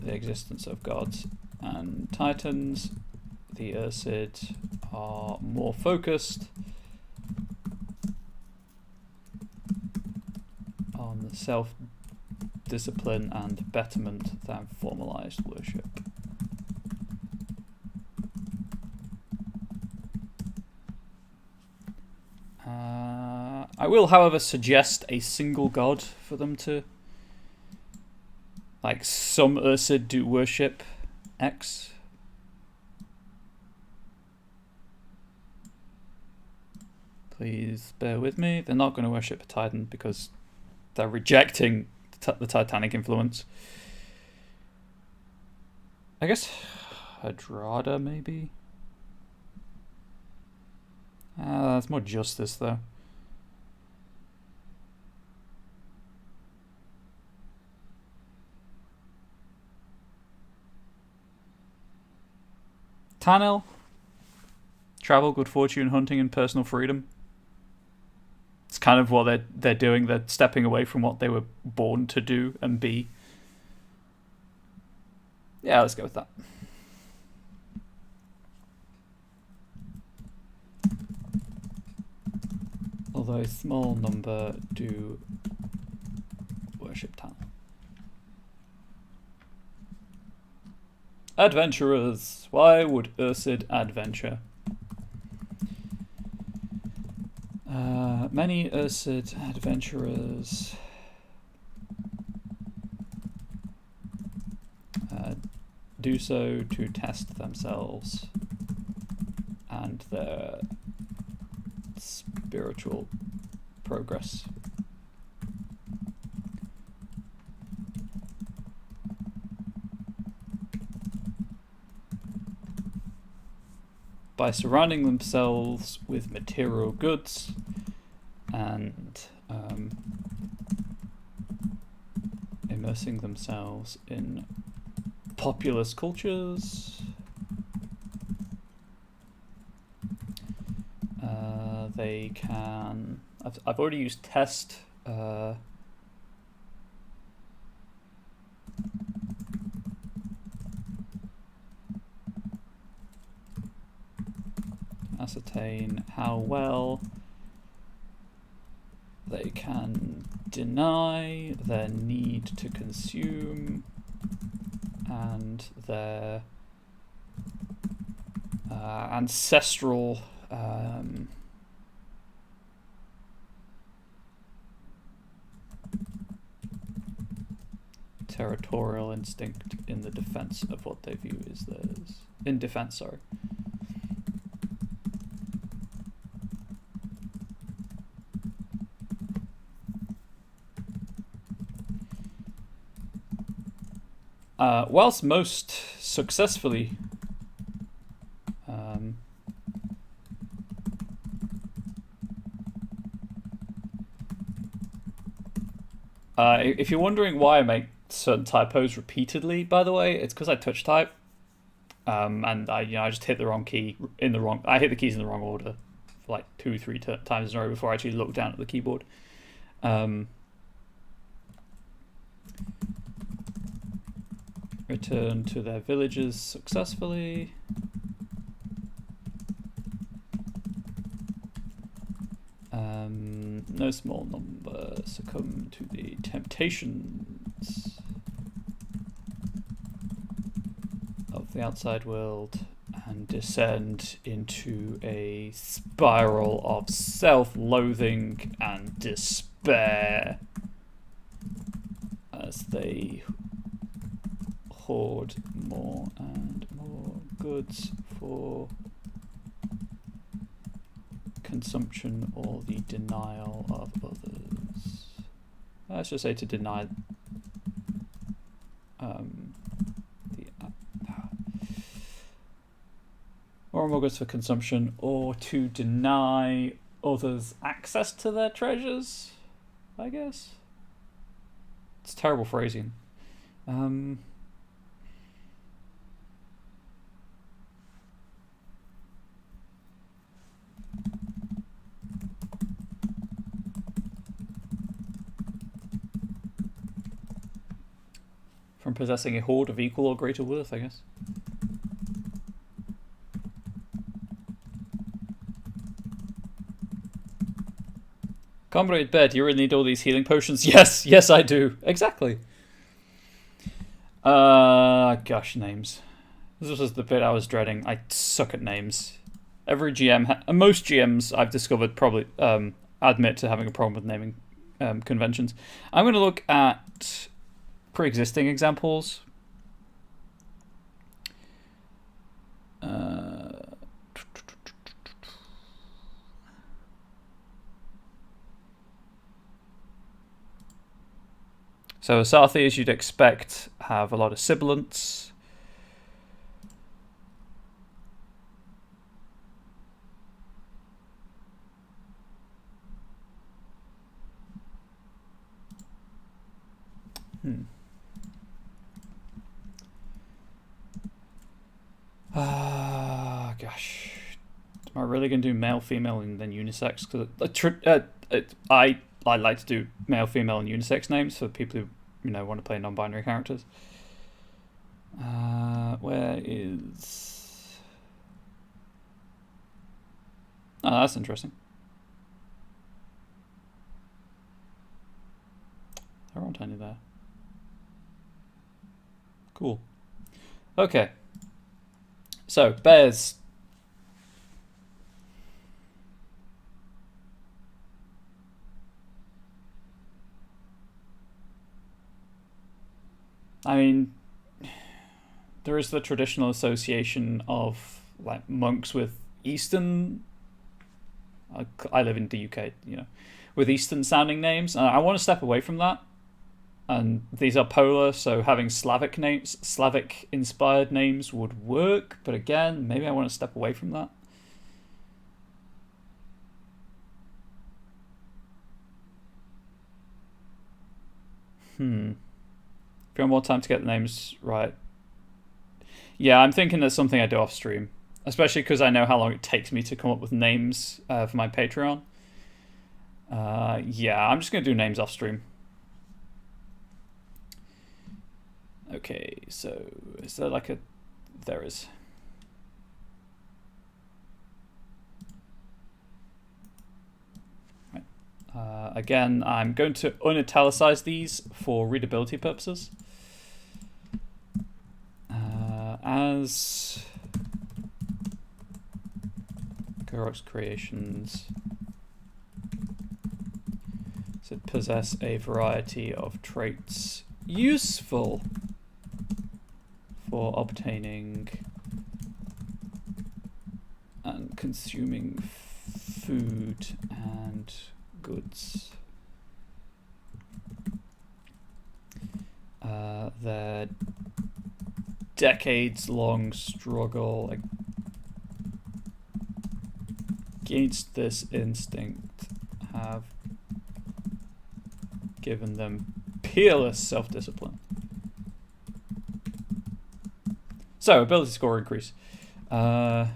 the existence of gods and titans, the Ursid are more focused on the self-discipline and betterment than formalized worship. I will, however, suggest a single god for them to, like, some Ursid do worship X. Please bear with me. They're not going to worship a Titan because they're rejecting the Titanic influence. I guess Hadrada, maybe? That's more justice, though. Tanil. Travel, good fortune, hunting, and personal freedom. It's kind of what they're doing. They're stepping away from what they were born to do and be. Yeah, let's go with that. Although a small number do worship Tanil. Adventurers. Why would Ursid adventure? Many Ursid adventurers do so to test themselves and their spiritual progress. By surrounding themselves with material goods and immersing themselves in populous cultures, they can. I've already used test. ascertain how well they can deny their need to consume and their ancestral territorial instinct in the defense of what they view as theirs. In defense, sorry. Whilst most successfully if you're wondering why I make certain typos repeatedly, by the way, it's because I touch type, and I just hit the wrong key in the wrong. I hit the keys in the wrong order for like 2-3 times in a row before I actually look down at the keyboard. Return to their villages successfully. No small number succumb to the temptations of the outside world and descend into a spiral of self-loathing and despair as they hoard more and more goods for consumption or the denial of others. Let's just say to deny more goods for consumption or to deny others access to their treasures, I guess. It's terrible phrasing. From possessing a hoard of equal or greater worth, I guess. Comrade Bed, you really need all these healing potions? Yes, yes I do. Exactly. Gosh, names. This was the bit I was dreading. I suck at names. Every GM, most GMs I've discovered probably admit to having a problem with naming conventions. I'm going to look at pre-existing examples. So Asathi, as you'd expect, have a lot of sibilants. Gosh. Am I really going to do male, female, and then unisex? Because I like to do male, female, and unisex names for people who want to play non-binary characters. Where is? Oh, that's interesting. There aren't any there. Cool. Okay. So bears. I mean, there is the traditional association of like monks with Eastern. I live in the UK, with Eastern sounding names. I want to step away from that. And these are polar, so having Slavic names, Slavic inspired names would work. But again, maybe I want to step away from that. If you want more time to get the names right. Yeah, I'm thinking that's something I do off stream. Especially because I know how long it takes me to come up with names for my Patreon. Yeah, I'm just going to do names off stream. Okay, so is there like a... There is. Again, I'm going to unitalicize these for readability purposes. As Gorok's creations possess a variety of traits useful for obtaining and consuming food and goods. Their decades-long struggle against this instinct have given them peerless self-discipline. So, ability score increase. Yeah,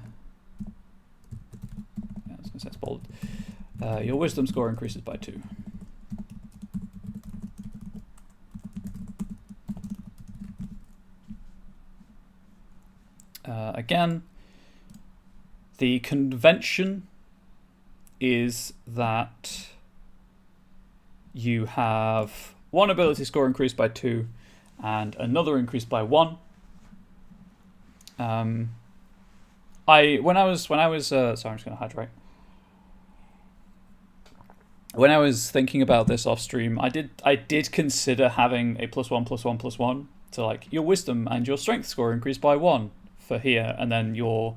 I was going to say it's bold. Your wisdom score increases by 2. Again, the convention is that you have one ability score increased by 2 and another increased by 1. When I was sorry, I'm just going to hydrate. When I was thinking about this off stream, I did consider having a +1/+1/+1 to like your wisdom and your strength score increased by 1 for here, and then your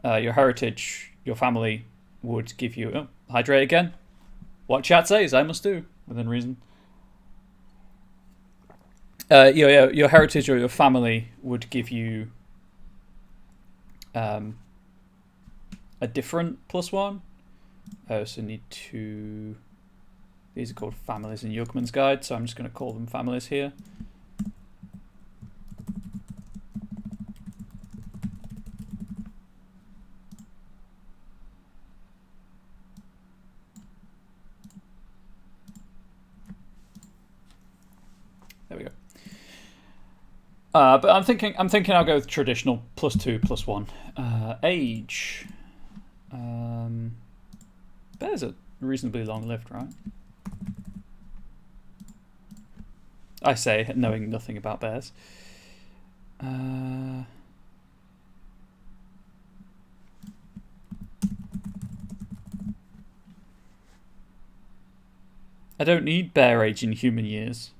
heritage, your family would give you hydrate again. What chat says I must do within reason. Your heritage or your family would give you a different +1. I also need to. These are called families in Yugman's Guide, so I'm just going to call them families here. There we go. But I'm thinking I'll go with traditional +2/+1. Age. Bears are reasonably long-lived, right? I say, knowing nothing about bears. I don't need bear age in human years.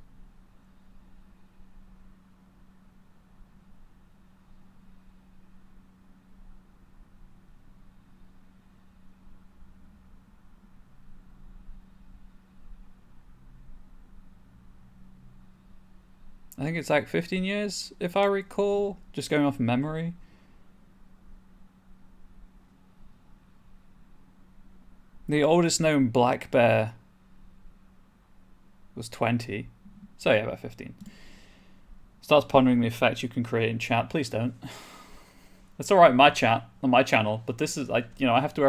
I think it's like 15 years, if I recall, just going off memory. The oldest known black bear was 20. So yeah, about 15. Starts pondering the effect you can create in chat. Please don't. That's all right in my chat, on my channel, but this is like, I have to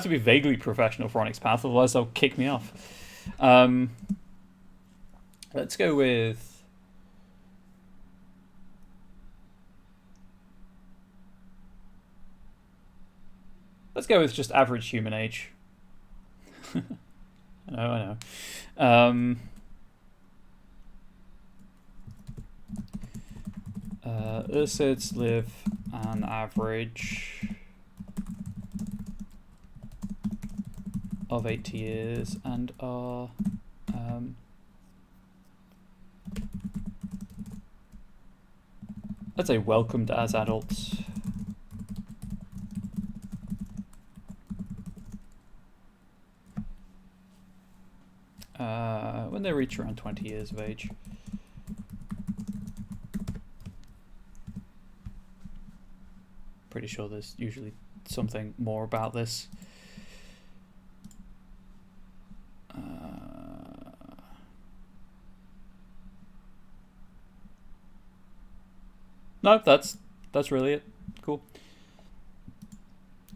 be vaguely professional for Onyx Path, otherwise they'll kick me off. Let's go with just average human age. I know. Ursids live an average of 80 years and are let's say welcomed as adults. When they reach around 20 years of age. Pretty sure there's usually something more about this. No, that's really it. Cool.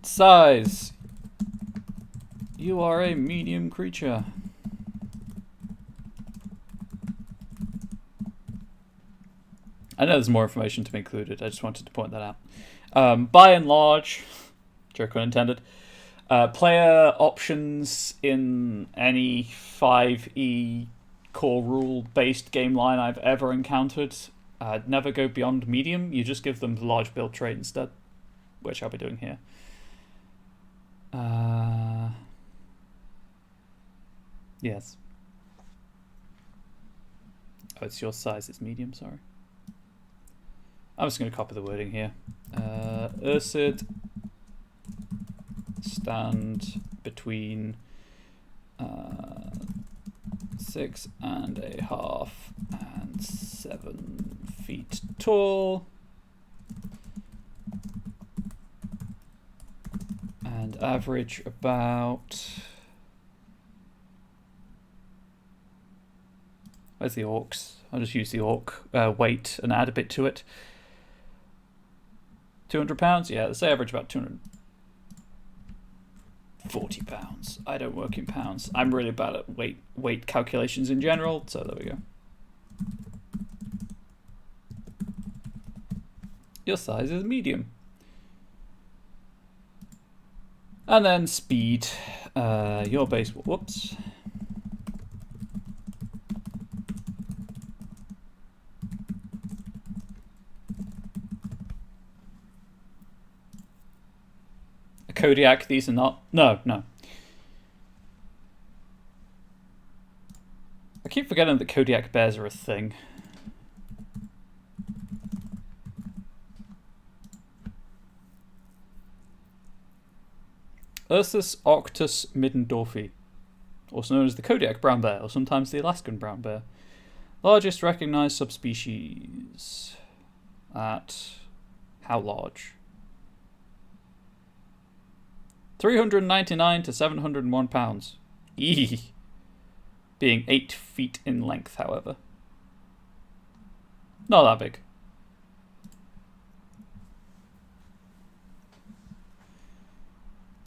Size. You are a medium creature. I know there's more information to be included. I just wanted to point that out. By and large, joke unintended, Player options in any 5e core rule based game line I've ever encountered never go beyond medium. You just give them the large build trait instead, which I'll be doing here. Yes. Oh, it's your size, it's medium, sorry. I'm just going to copy the wording here. Ursid stand between 6.5 and 7 feet tall, and average about... Where's the orcs? I'll just use the orc weight and add a bit to it. 200 pounds? Yeah, let's say average about 240 pounds. I don't work in pounds. I'm really bad at weight calculations in general, so there we go. Your size is medium. And then speed. Your base... Whoops. Kodiak, these are not... No. I keep forgetting that Kodiak bears are a thing. Ursus octus middendorfi, also known as the Kodiak brown bear, or sometimes the Alaskan brown bear. Largest recognized subspecies. At... how large? 399 to 701 pounds. Eee. Being 8 feet in length, however. Not that big.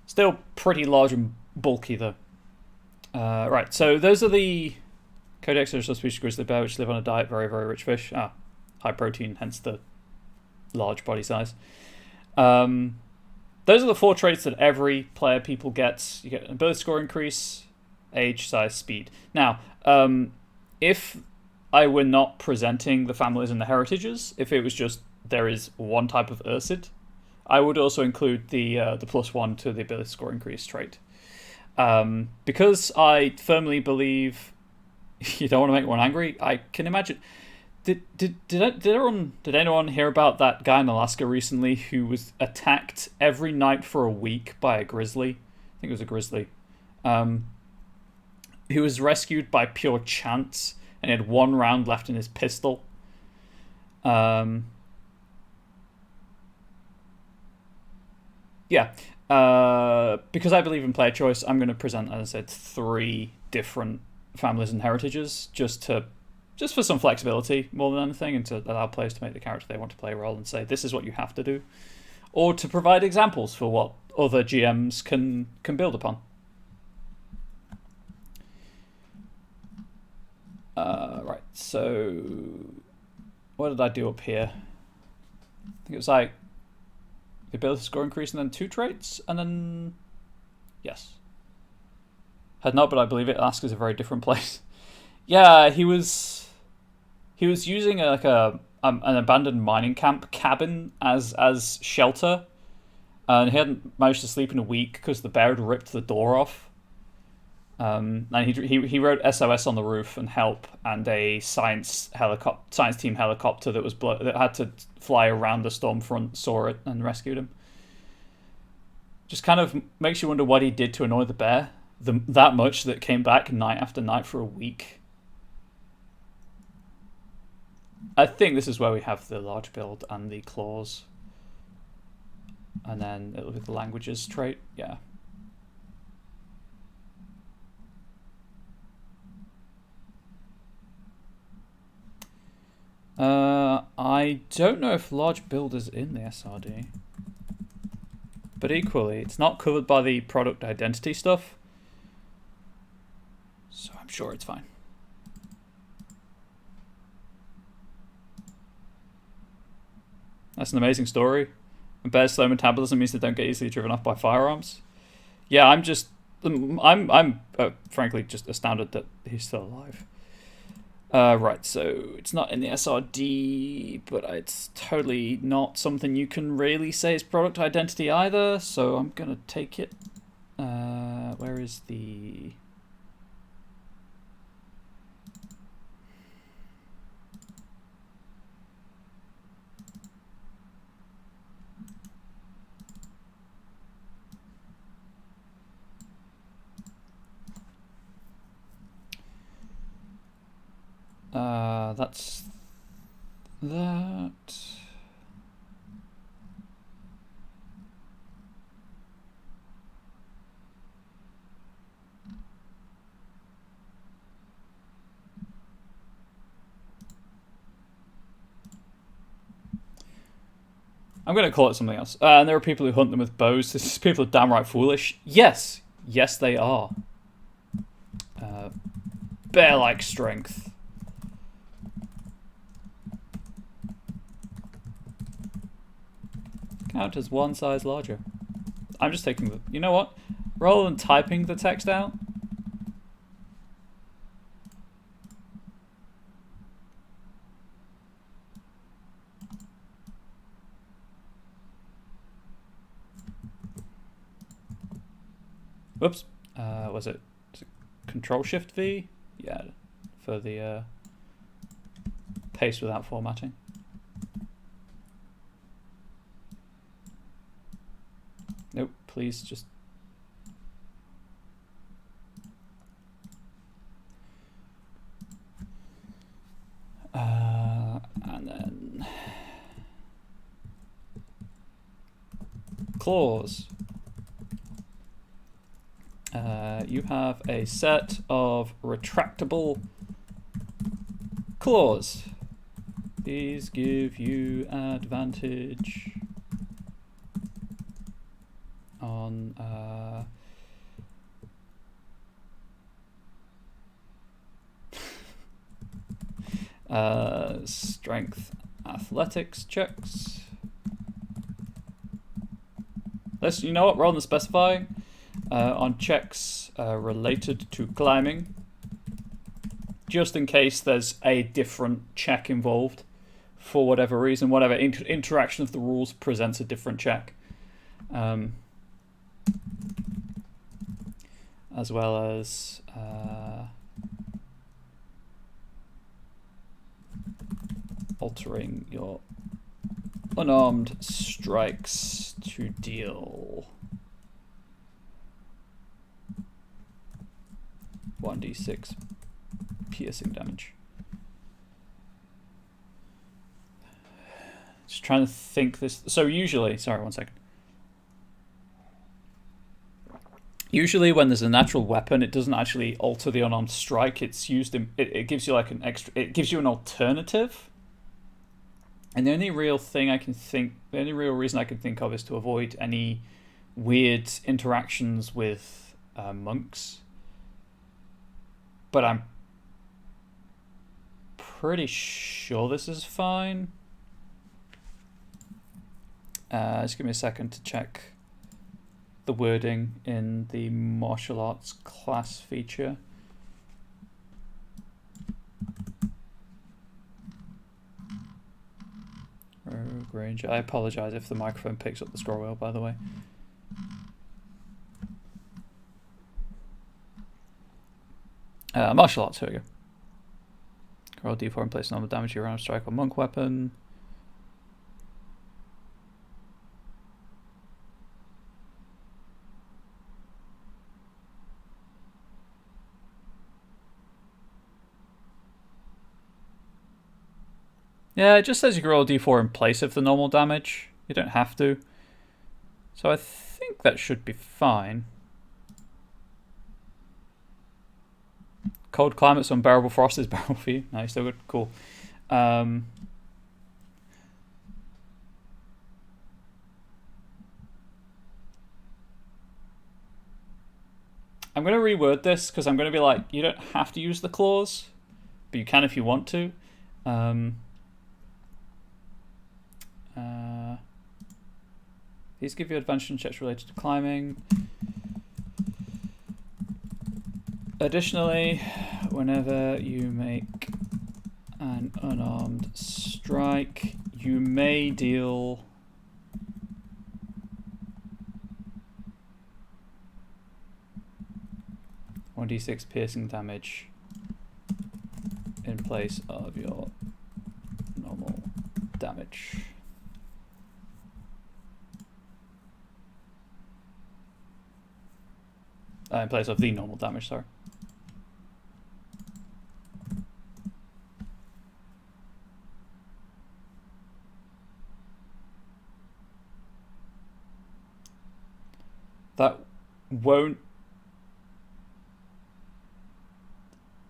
Still pretty large and bulky, though. Right, so those are the Kodiaks are a subspecies of grizzly bear which live on a diet very, very rich fish. High protein, hence the large body size. Those are the 4 traits that every player people gets. You get an ability score increase, age, size, speed. Now, if I were not presenting the families and the heritages, if it was just there is one type of Ursid, I would also include the +1 to the ability score increase trait. Because I firmly believe you don't want to make one angry, I can imagine... Did anyone hear about that guy in Alaska recently who was attacked every night for a week by a grizzly? I think it was a grizzly. He was rescued by pure chance, and he had 1 round left in his pistol. Yeah. Because I believe in player choice, I'm going to present, as I said, 3 different families and heritages, just for some flexibility more than anything, and to allow players to make the character they want to play roll and say, this is what you have to do. Or to provide examples for what other GMs can build upon. Right, so... what did I do up here? I think it was like... the ability score increase and then 2 traits, and then... yes. Had not, but I believe it. Alaska's a very different place. Yeah, he was using an abandoned mining camp cabin as shelter, and he hadn't managed to sleep in a week because the bear had ripped the door off. And he wrote SOS on the roof and help, and a science team helicopter that had to fly around the storm front saw it and rescued him. Just kind of makes you wonder what he did to annoy the bear that much that came back night after night for a week. I think this is where we have the large build and the claws. And then it'll be the languages trait, yeah. I don't know if large build is in the SRD. But equally, it's not covered by the product identity stuff. So I'm sure it's fine. That's an amazing story. And bears' slow metabolism means they don't get easily driven off by firearms. Yeah, I'm frankly just astounded that he's still alive. Right, so it's not in the SRD, but it's totally not something you can really say is product identity either, so I'm gonna take it. Where is the... that's that. I'm going to call it something else. And there are people who hunt them with bows. These people are downright foolish. Yes. Yes, they are. Bear-like strength. Count as one size larger. I'm just taking the... You know what? Rather than typing the text out... Whoops. Was it Control-Shift-V? Yeah, for the paste without formatting. Nope, please just... and then... Claws. You have a set of retractable claws. These give you advantage on strength athletics checks. Let's, you know what, rather than specifying, on checks related to climbing, just in case there's a different check involved for whatever reason, whatever interaction of the rules presents a different check. As well as altering your unarmed strikes to deal 1d6 piercing damage. Just trying to think this. So usually, sorry, 1 second. Usually when there's a natural weapon, it doesn't actually alter the unarmed strike. It's used in, it gives you like an extra, it gives you an alternative. And the only real thing I can think, the only real reason I can think of is to avoid any weird interactions with monks. But I'm pretty sure this is fine. Just give me a second to check the wording in the martial arts class feature. Rogue Ranger. I apologize if the microphone picks up the scroll wheel, by the way. Martial arts, here we go. Roll d4 and place normal damage to your round strike or monk weapon. Yeah, it just says you can roll a d4 in place of the normal damage. You don't have to. So I think that should be fine. Cold climates, unbearable frost is bearable for you. No, still good. Cool. I'm going to reword this because I'm going to be like, you don't have to use the claws, but you can if you want to. These give you advantage on checks related to climbing. Additionally, whenever you make an unarmed strike, you may deal 1d6 piercing damage in place of your normal damage. In place of the normal damage, sorry. That won't...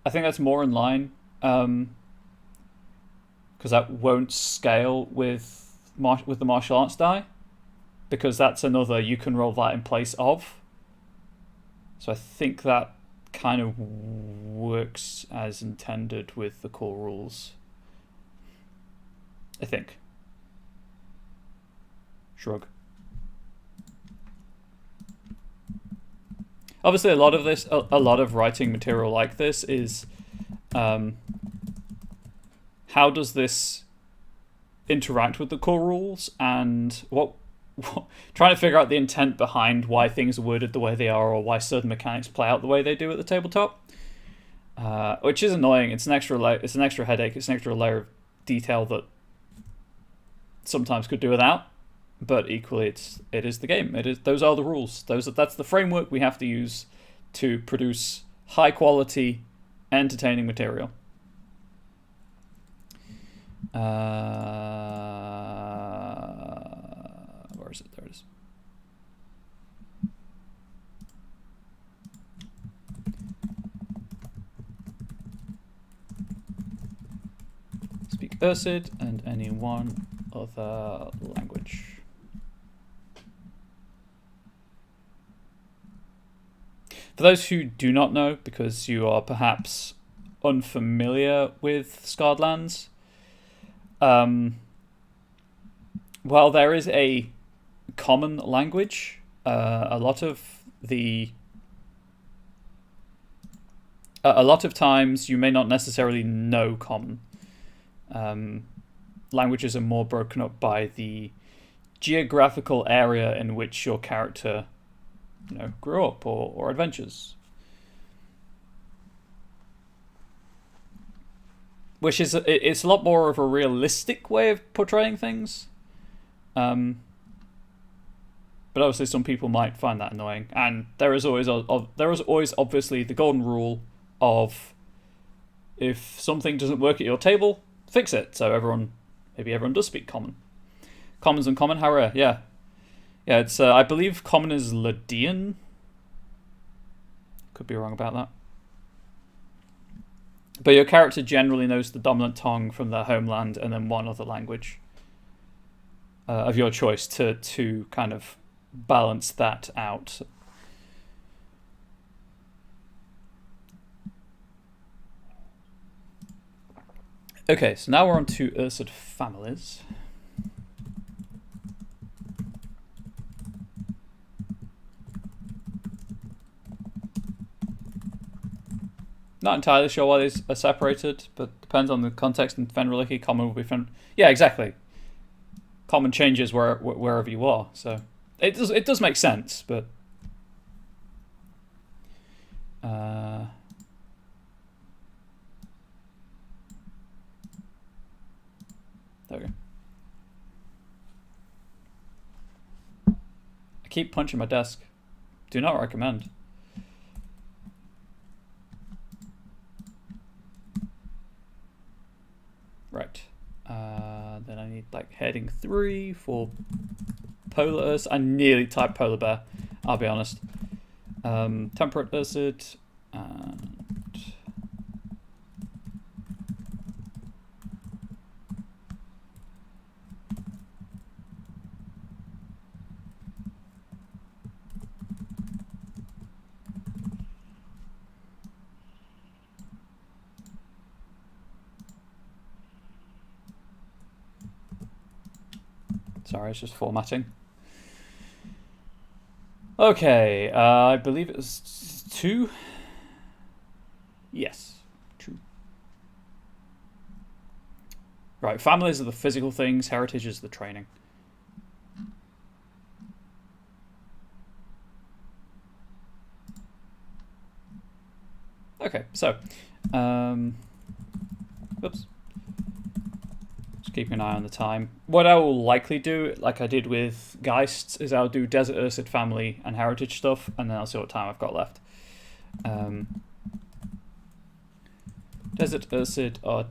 I think that's more in line, because that won't scale with the martial arts die, because that's another you can roll that in place of. So I think that kind of works as intended with the core rules. I think. Shrug. Obviously, a lot of writing material like this is, how does this interact with the core rules, and what trying to figure out the intent behind why things are worded the way they are, or why certain mechanics play out the way they do at the tabletop, which is annoying. It's an extra headache. It's an extra layer of detail that sometimes could do without. But equally, it is the game. Those are the rules. That's the framework we have to use to produce high quality, entertaining material. Where is it? There it is. Speak Ursid and any one other language. For those who do not know, because you are perhaps unfamiliar with Scarred Lands, while there is a common language, a lot of times you may not necessarily know common. Languages are more broken up by the geographical area in which your character grew up or adventures. Which is, it's a lot more of a realistic way of portraying things. But obviously some people might find that annoying. And there is always obviously the golden rule of, if something doesn't work at your table, fix it. So maybe everyone does speak common. Common's uncommon, how rare, yeah. Yeah, it's I believe common is Lydian. Could be wrong about that. But your character generally knows the dominant tongue from their homeland and then one other language of your choice to kind of balance that out. Okay, so now we're on to Ursid families. Not entirely sure why these are separated, but depends on the context. In Fenrilicky, common will be Yeah, exactly. Common changes wherever you are, so it does make sense, but there we go. I keep punching my desk. Do not recommend. Right. Then I need like heading 3 for Polar Ursid. I nearly typed Polar Bear, I'll be honest. Temperate Ursid and sorry, it's just formatting. Okay, I believe it was 2 Yes, true. Right, families are the physical things, heritage is the training. Okay, so, oops. Just keeping an eye on the time. What I will likely do, like I did with Geists, is I'll do Desert Ursid family and heritage stuff, and then I'll see what time I've got left. Desert Ursid are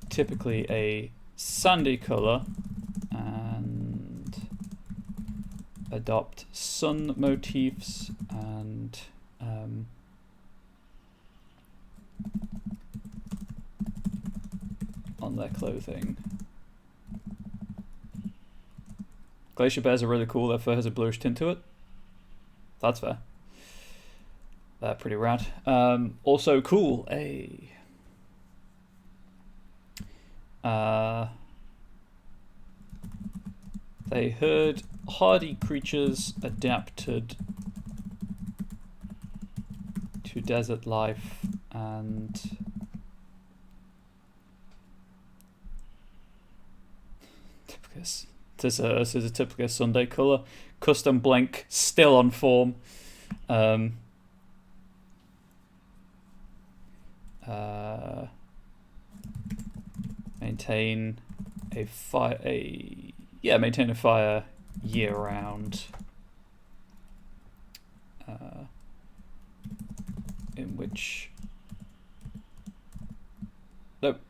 typically a sandy colour and adopt sun motifs and on their clothing. Glacier bears are really cool. Their fur has a bluish tint to it. That's fair. They're pretty rad. Also cool. They herd hardy creatures adapted to desert life and this is a typical Sunday colour. Custom blank, still on form. Maintain a fire. Maintain a fire year round. In which. Nope.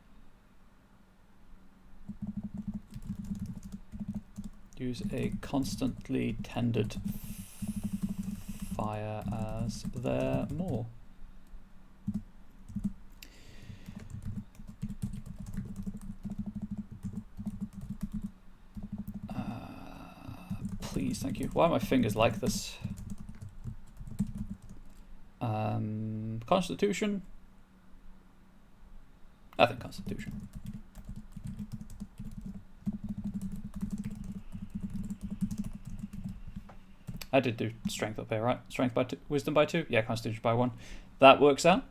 Use a constantly tended fire as their more. Please, thank you. Why are my fingers like this? Constitution? I think Constitution. I did do strength up here, right? Strength by 2, wisdom by 2? Yeah, Constitution by 1. That works out.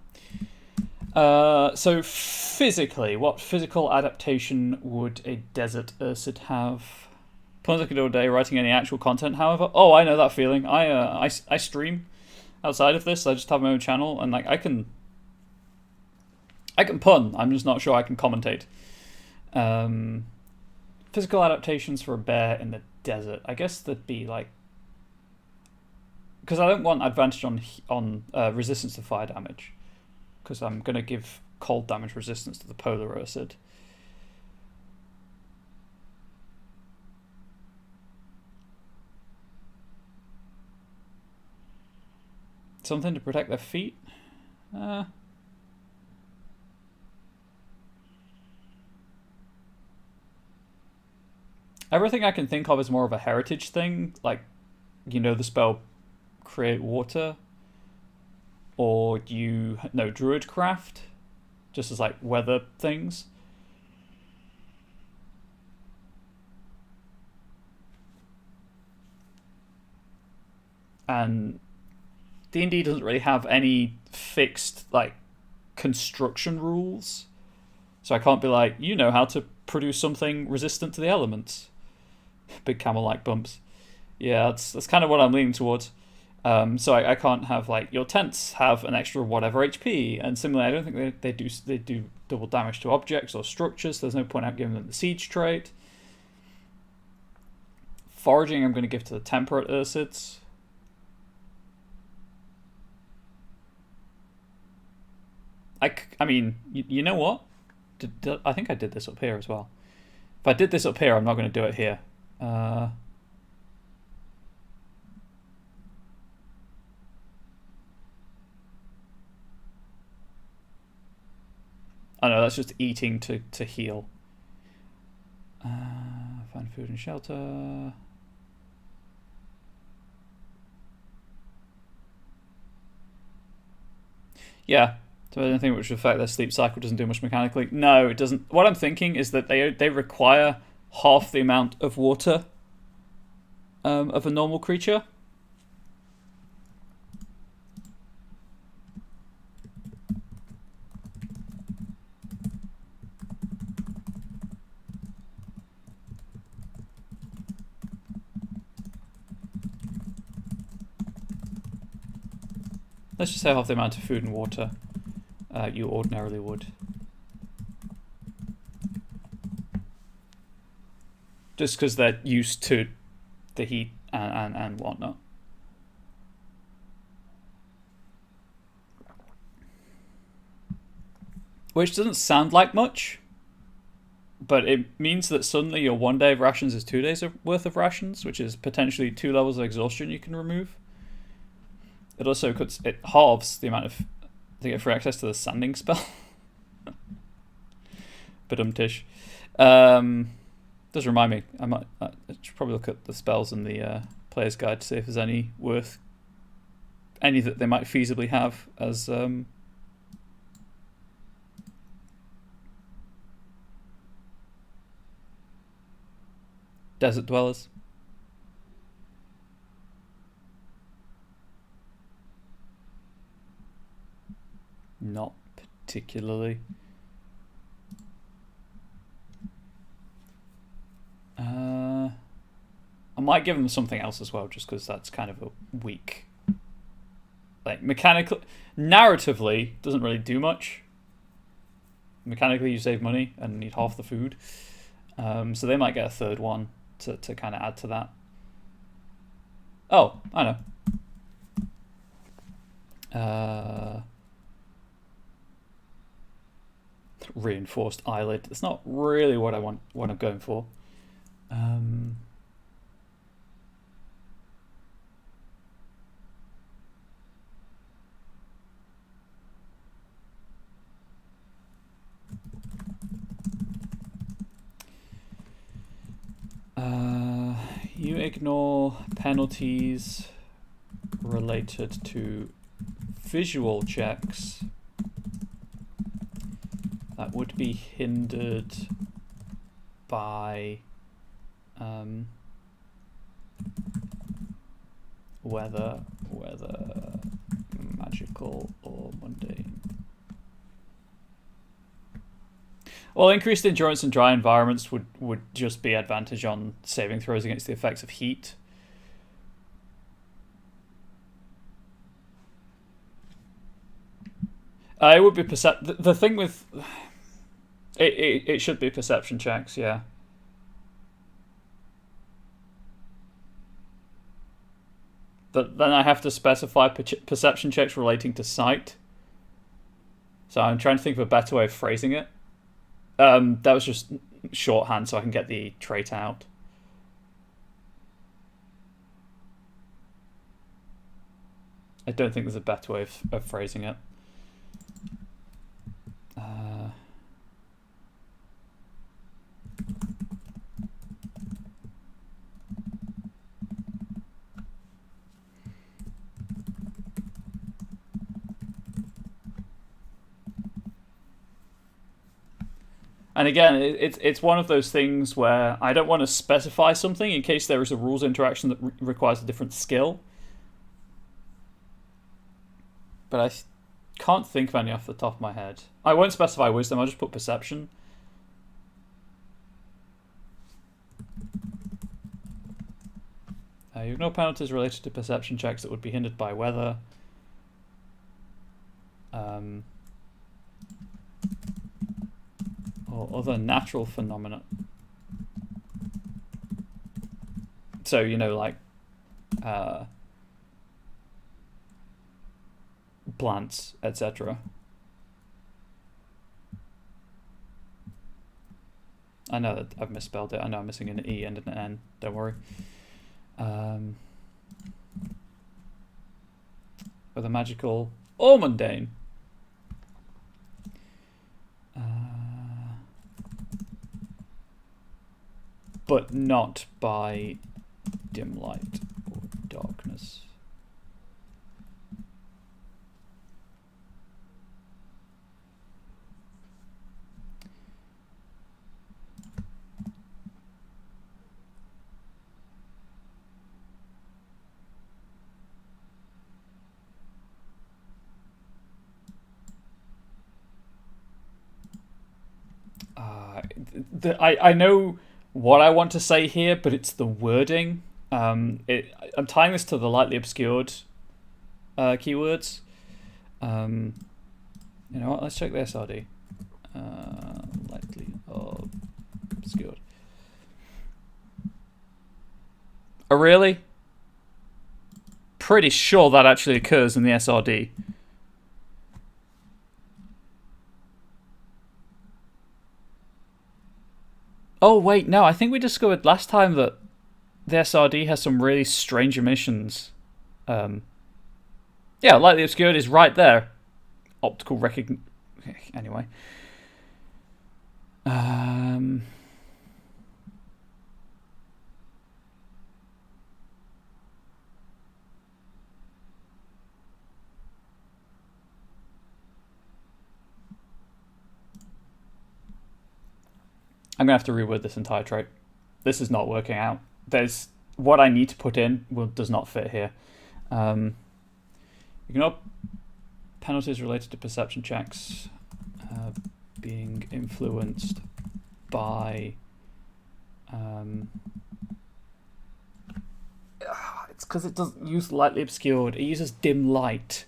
So physically, what physical adaptation would a Desert Ursid have? Puns I could do all day writing any actual content, however. Oh, I know that feeling. I stream outside of this. I just have my own channel, and like I can pun. I'm just not sure I can commentate. Physical adaptations for a bear in the desert. I guess that'd be like, because I don't want advantage on resistance to fire damage, because I'm gonna give cold damage resistance to the polar Ursid. Something to protect their feet? Everything I can think of is more of a heritage thing, like, you know, the spell Create Water, or you know Druidcraft, just as like weather things. And D&D doesn't really have any fixed like construction rules, so I can't be like, you know how to produce something resistant to the elements. Big camel-like bumps. Yeah, that's kind of what I'm leaning towards. So I can't have like your tents have an extra whatever HP, and similarly, I don't think they do double damage to objects or structures. So there's no point out giving them the siege trait. Foraging, I'm going to give to the temperate Ursids. I mean, you know what? I think I did this up here as well. If I did this up here, I'm not going to do it here. Oh no, that's just eating to heal. Find food and shelter. Yeah. So anything which would affect their sleep cycle doesn't do much mechanically. No, it doesn't. What I'm thinking is that they require half the amount of water of a normal creature. Let's just say half the amount of food and water you ordinarily would. Just because they're used to the heat and whatnot. Which doesn't sound like much, but it means that suddenly your 1 day of rations is 2 days worth of rations, which is potentially 2 levels of exhaustion you can remove. It also halves the amount of to get free access to the sanding spell. Badumtish. Does remind me, I should probably look at the spells in the player's guide to see if there's any that they might feasibly have as desert dwellers. Not particularly. I might give them something else as well, just because that's kind of a weak. Like, narratively, doesn't really do much. Mechanically, you save money and need half the food. So they might get a third one to kind of add to that. Oh, I know. Reinforced eyelid. That's not really what I want. What I'm going for. You ignore penalties related to visual checks that would be hindered by whether magical or mundane. Well, increased endurance in dry environments would just be advantage on saving throws against the effects of heat. It would be the thing with it should be perception checks, yeah. But then I have to specify perception checks relating to sight. So I'm trying to think of a better way of phrasing it. That was just shorthand so I can get the trait out. I don't think there's a better way of phrasing it. And again, it's one of those things where I don't want to specify something in case there is a rules interaction that requires a different skill. But I can't think of any off the top of my head. I won't specify wisdom, I'll just put perception. You have no penalties related to perception checks that would be hindered by weather. Or other natural phenomena. So, like plants, etc. I know that I've misspelled it. I know I'm missing an E and an N. Don't worry. Whether magical or mundane. But not by dim light or darkness. I know what I want to say here, but it's the wording. I'm tying this to the lightly obscured keywords. You know what? Let's check the SRD. Lightly obscured. Oh, really? Pretty sure that actually occurs in the SRD. Oh, wait, no. I think we discovered last time that the SRD has some really strange emissions. Yeah, lightly obscured is right there. Optical recognition. Anyway. I'm going to have to reword this entire trait. This is not working out. There's what I need to put in does not fit here. Ignore penalties related to perception checks being influenced by... it's because it doesn't use lightly obscured. It uses dim light.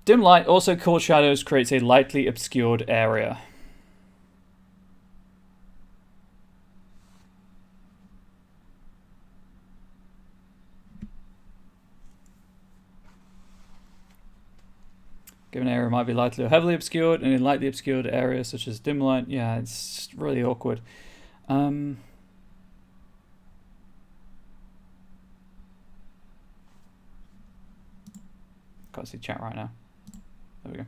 Dim light, also called shadows, creates a lightly obscured area. Given area might be lightly or heavily obscured, and in lightly obscured areas such as dim light, yeah, it's really awkward. Can't see chat right now. There we go.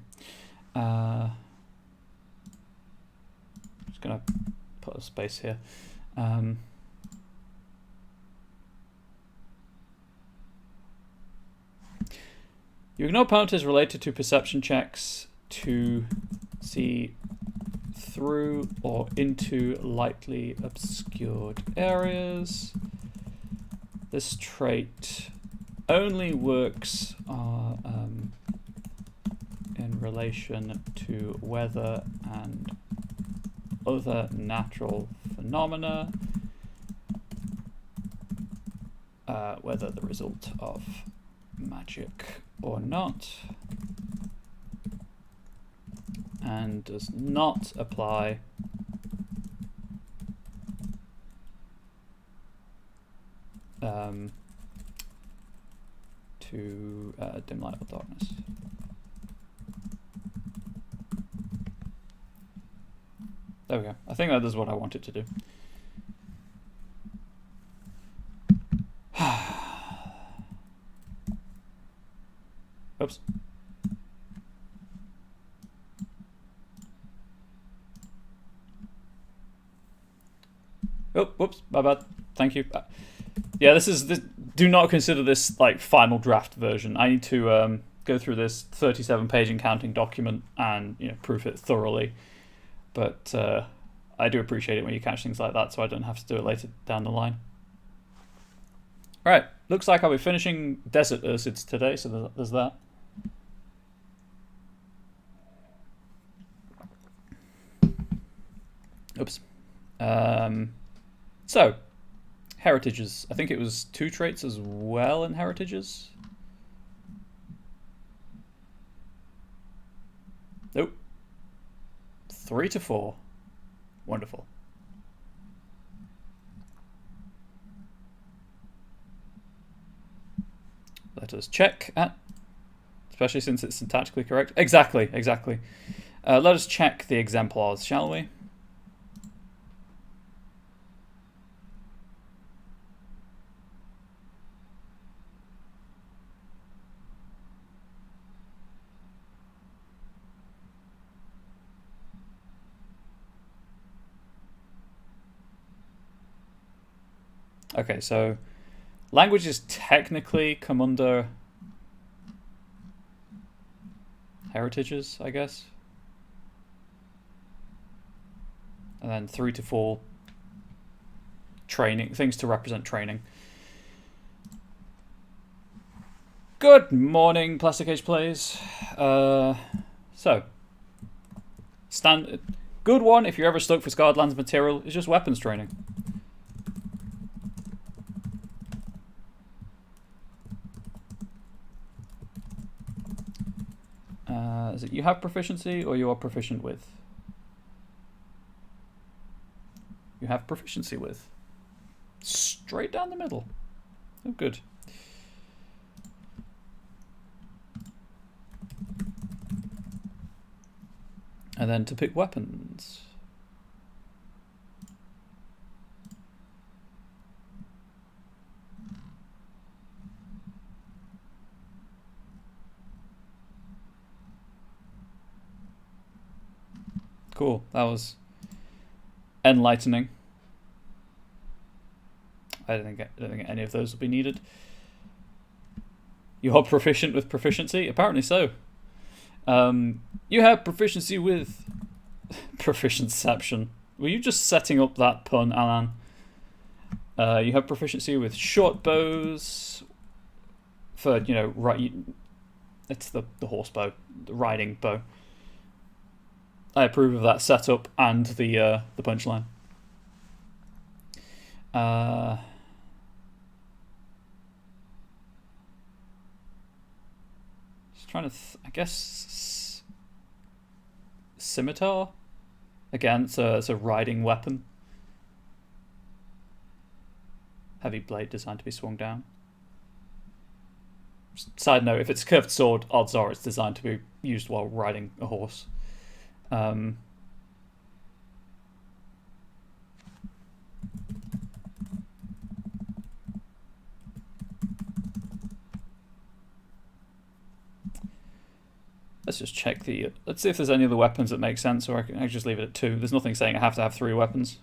Just gonna put a space here. You ignore penalties related to perception checks to see through or into lightly obscured areas. This trait only works in relation to weather and other natural phenomena, whether the result of magic or not, and does not apply to dim light or darkness. There we go. I think that is what I wanted to do. Oops. Oh, whoops, my bad. Thank you. Yeah, do not consider this like final draft version. I need to go through this 37-page and counting document and proof it thoroughly. But I do appreciate it when you catch things like that, so I don't have to do it later down the line. All right, looks like I'll be finishing Desert Ursids today, so there's that. Oops. So, heritages. I think it was 2 traits as well in heritages. Nope. 3 to 4. Wonderful. Let us check at, especially since it's syntactically correct. Exactly. Let us check the exemplars, shall we? Okay, so languages technically come under heritages, I guess. And then 3 to 4 training, things to represent training. Good morning, Plastic Age Plays. So, good one if you're ever stuck for Scarred Lands material is just weapons training. Is it you have proficiency or you are proficient with? You have proficiency with. Straight down the middle. Oh, good. And then to pick weapons. Cool, that was enlightening. I don't think any of those will be needed. You are proficient with proficiency? Apparently so. You have proficiency with proficienception. Were you just setting up that pun, Alan? You have proficiency with short bows. For, you know, right, it's the horse bow, the riding bow. I approve of that setup and the punchline. Just trying to, I guess, scimitar. Again, it's a riding weapon. Heavy blade designed to be swung down. Side note: if it's a curved sword, odds are it's designed to be used while riding a horse. Let's just check the... Let's see if there's any other weapons that make sense, or I can just leave it at 2. There's nothing saying I have to have 3 weapons.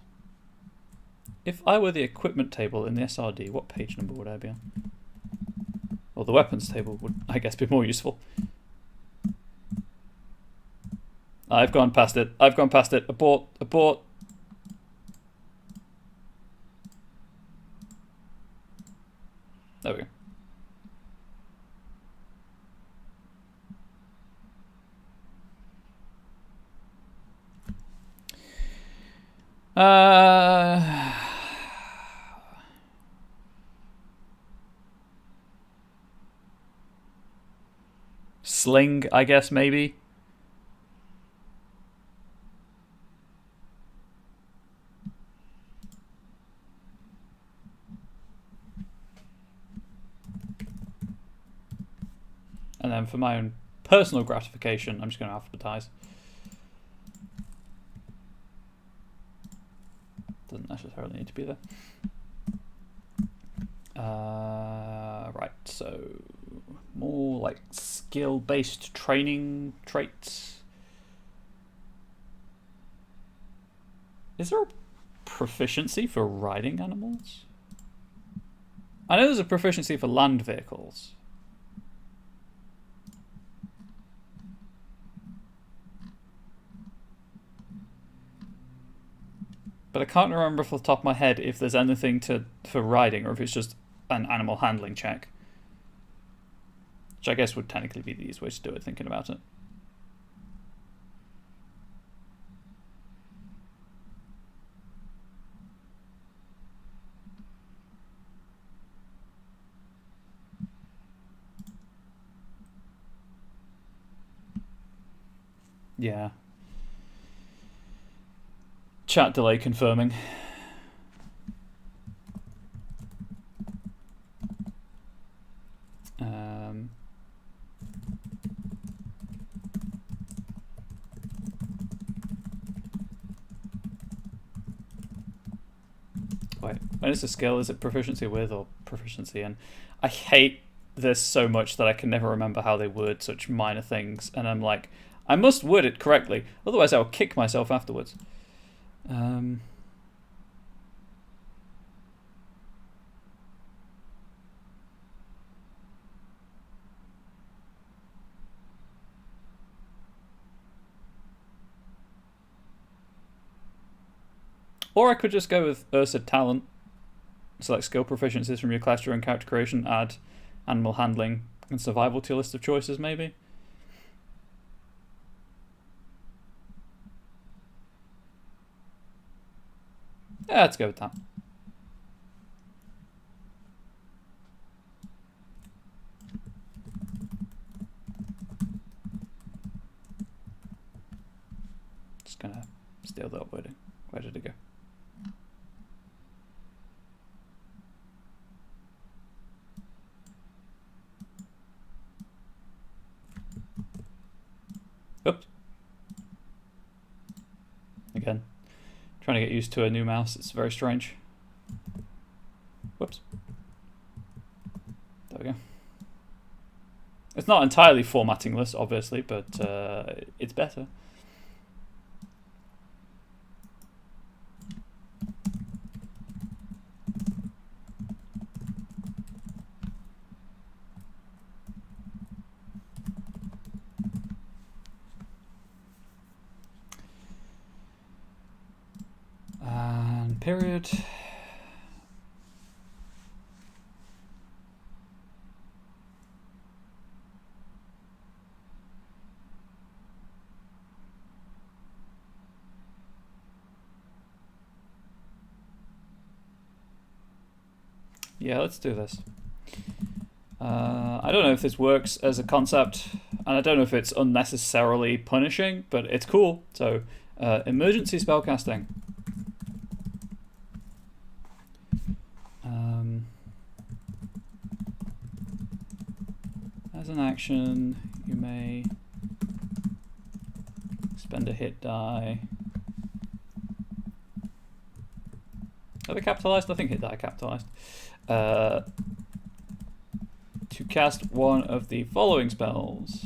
If I were the equipment table in the SRD, what page number would I be on? Well, the weapons table would, I guess, be more useful. I've gone past it. I've gone past it. Abort. Abort. There we go. Sling, I guess, maybe. And then for my own personal gratification, I'm just going to alphabetize. Doesn't necessarily need to be there. Right, so more like skill-based training traits. Is there a proficiency for riding animals? I know there's a proficiency for land vehicles. But I can't remember off the top of my head if there's anything for riding or if it's just an animal handling check. Which I guess would technically be the easiest way to do it, thinking about it. Yeah. Chat delay confirming. Wait, when it's a skill, is it proficiency with or proficiency in? I hate this so much that I can never remember how they word such minor things, and I'm like, I must word it correctly, otherwise I'll kick myself afterwards. Or I could just go with Ursid talent. Select skill proficiencies from your class during character creation, add animal handling and survival to your list of choices, maybe. Yeah, let's go with that. gonna steal that wording. Where did it go? Oops. Again, trying to get used to a new mouse. It's very strange. Whoops. There we go. It's not entirely formattingless, obviously, but it's better. And period. Yeah, let's do this. I don't know if this works as a concept, and I don't know if it's unnecessarily punishing, but it's cool. So, emergency spellcasting. As an action, you may spend a hit die. Are they capitalized? I think hit die capitalized. To cast one of the following spells.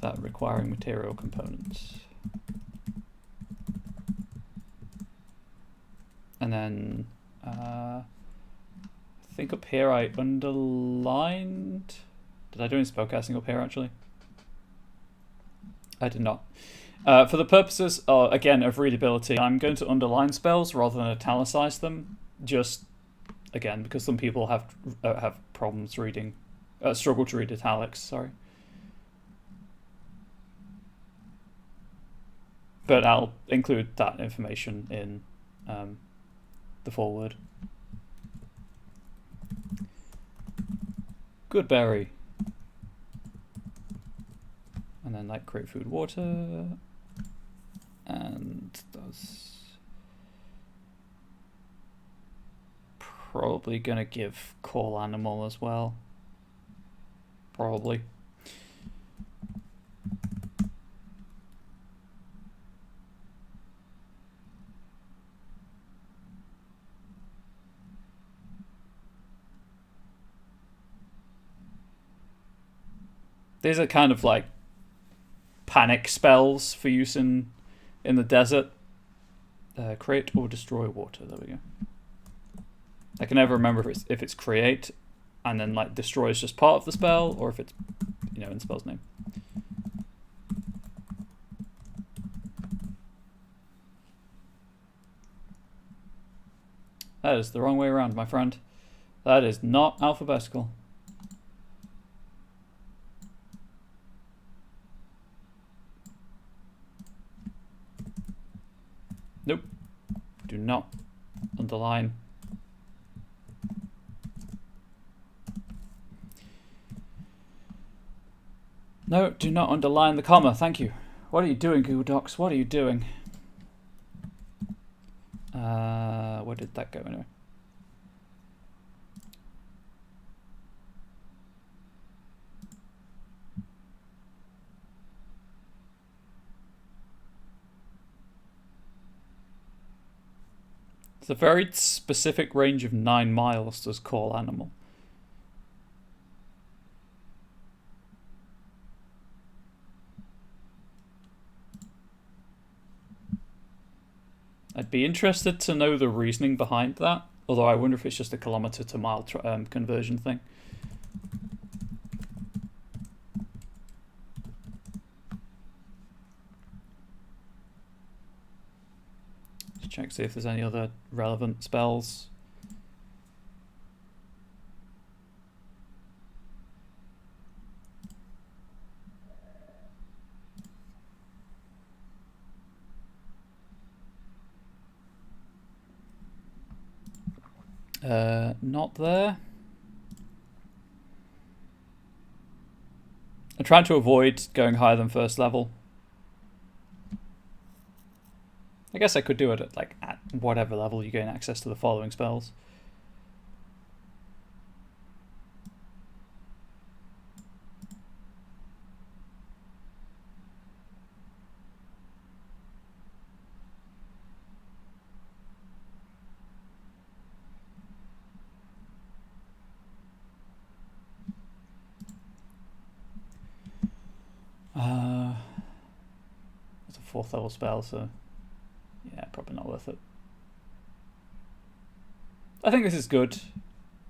That requiring material components. And then I think up here I underlined. Did I do any spellcasting up here actually? I did not. For the purposes, again, of readability, I'm going to underline spells rather than italicize them. Just, again, because some people have problems reading, struggle to read italics, sorry. But I'll include that information in the foreword. Goodberry. And then like create food, water, and that's probably gonna give call animal as well. Probably. These are kind of like panic spells for use in the desert. Create or destroy water. There we go. I can never remember if it's create and then like destroy is just part of the spell, or if it's, you know, in the spell's name. That is the wrong way around, my friend. That is not alphabetical. Nope. Do not underline. No, do not underline the comma. Thank you. What are you doing, Google Docs? What are you doing? Where did that go anyway? It's a very specific range of 9 miles does call animal. I'd be interested to know the reasoning behind that, although I wonder if it's just a kilometer to mile conversion thing. Let's check, see if there's any other relevant spells. Not there. I'm trying to avoid going higher than first level. I guess I could do it at whatever level you gain access to the following spells. It's a 4th level spell, so yeah, probably not worth it. I think this is good.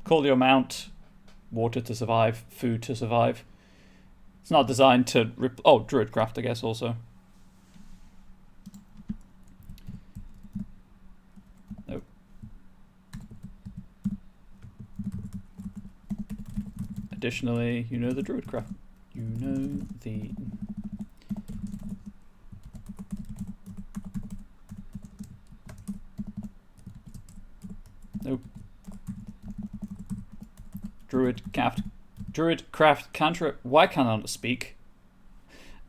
Call your mount, water to survive, food to survive. It's not designed to Druidcraft, I guess, also. Nope. Additionally, you know the Druidcraft. You know the... Nope. Druidcraft cantrip. Why can't I not speak?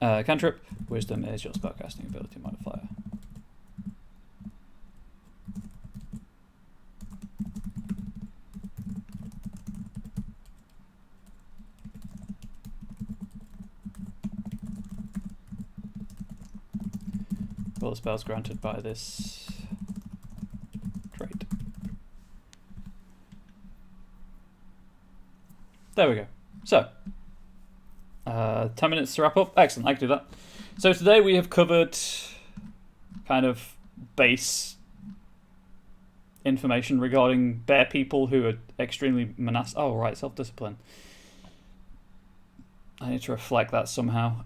Cantrip. Wisdom is your spellcasting ability modifier. All the spells granted by this trait. There we go. So, 10 minutes to wrap up. Excellent, I can do that. So today we have covered kind of base information regarding bear people who are extremely monastic. Oh, right, self-discipline. I need to reflect that somehow.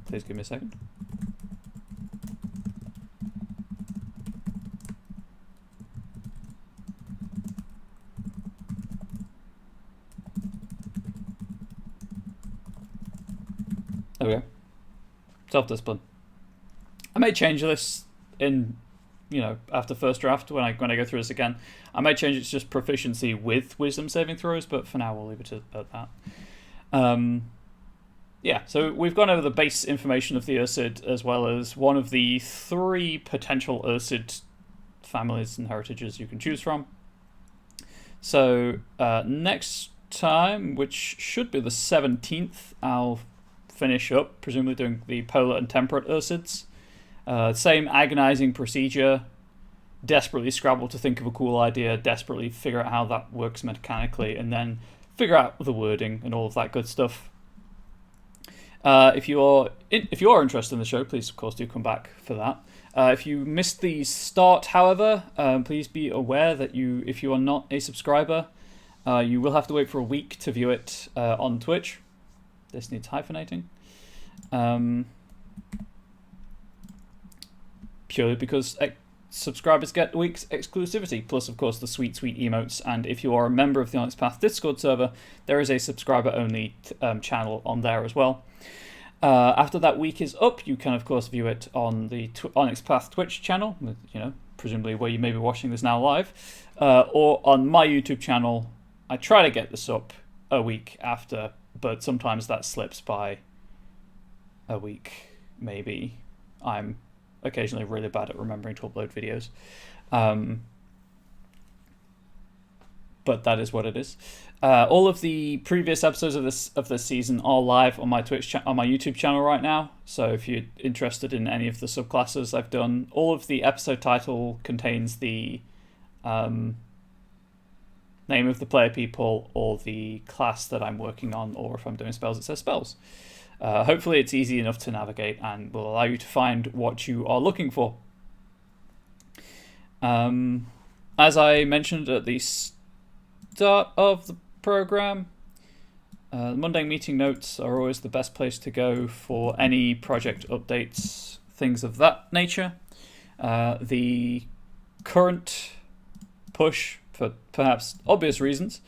Please give me a second. There we go. Self-discipline. I may change this in, after first draft when I go through this again. I may change it to just proficiency with wisdom saving throws, but for now we'll leave it at that. Yeah, so we've gone over the base information of the Ursid as well as one of the 3 potential Ursid families and heritages you can choose from. So next time, which should be the 17th, I'll finish up, presumably doing the Polar and Temperate Ursids. Same agonizing procedure, desperately scrabble to think of a cool idea, desperately figure out how that works mechanically, and then figure out the wording and all of that good stuff. If you are interested in the show, please of course do come back for that. If you missed the start, however, please be aware that if you are not a subscriber, you will have to wait for a week to view it on Twitch. This needs hyphenating. Purely because subscribers get a week's exclusivity, plus of course the sweet emotes. And if you are a member of the Onyx Path Discord server, there is a subscriber only channel on there as well. After that week is up, you can of course view it on the Onyx Path Twitch channel, presumably where you may be watching this now live, or on my YouTube channel. I try to get this up a week after, but sometimes that slips by a week, maybe. I'm occasionally really bad at remembering to upload videos. But that is what it is. All of the previous episodes of this season are live on my on my YouTube channel right now. So if you're interested in any of the subclasses I've done, all of the episode title contains the name of the player people or the class that I'm working on, or if I'm doing spells, it says spells. Hopefully it's easy enough to navigate and will allow you to find what you are looking for. As I mentioned at the start of the program, the mundane meeting notes are always the best place to go for any project updates, things of that nature. The current push, for perhaps obvious reasons,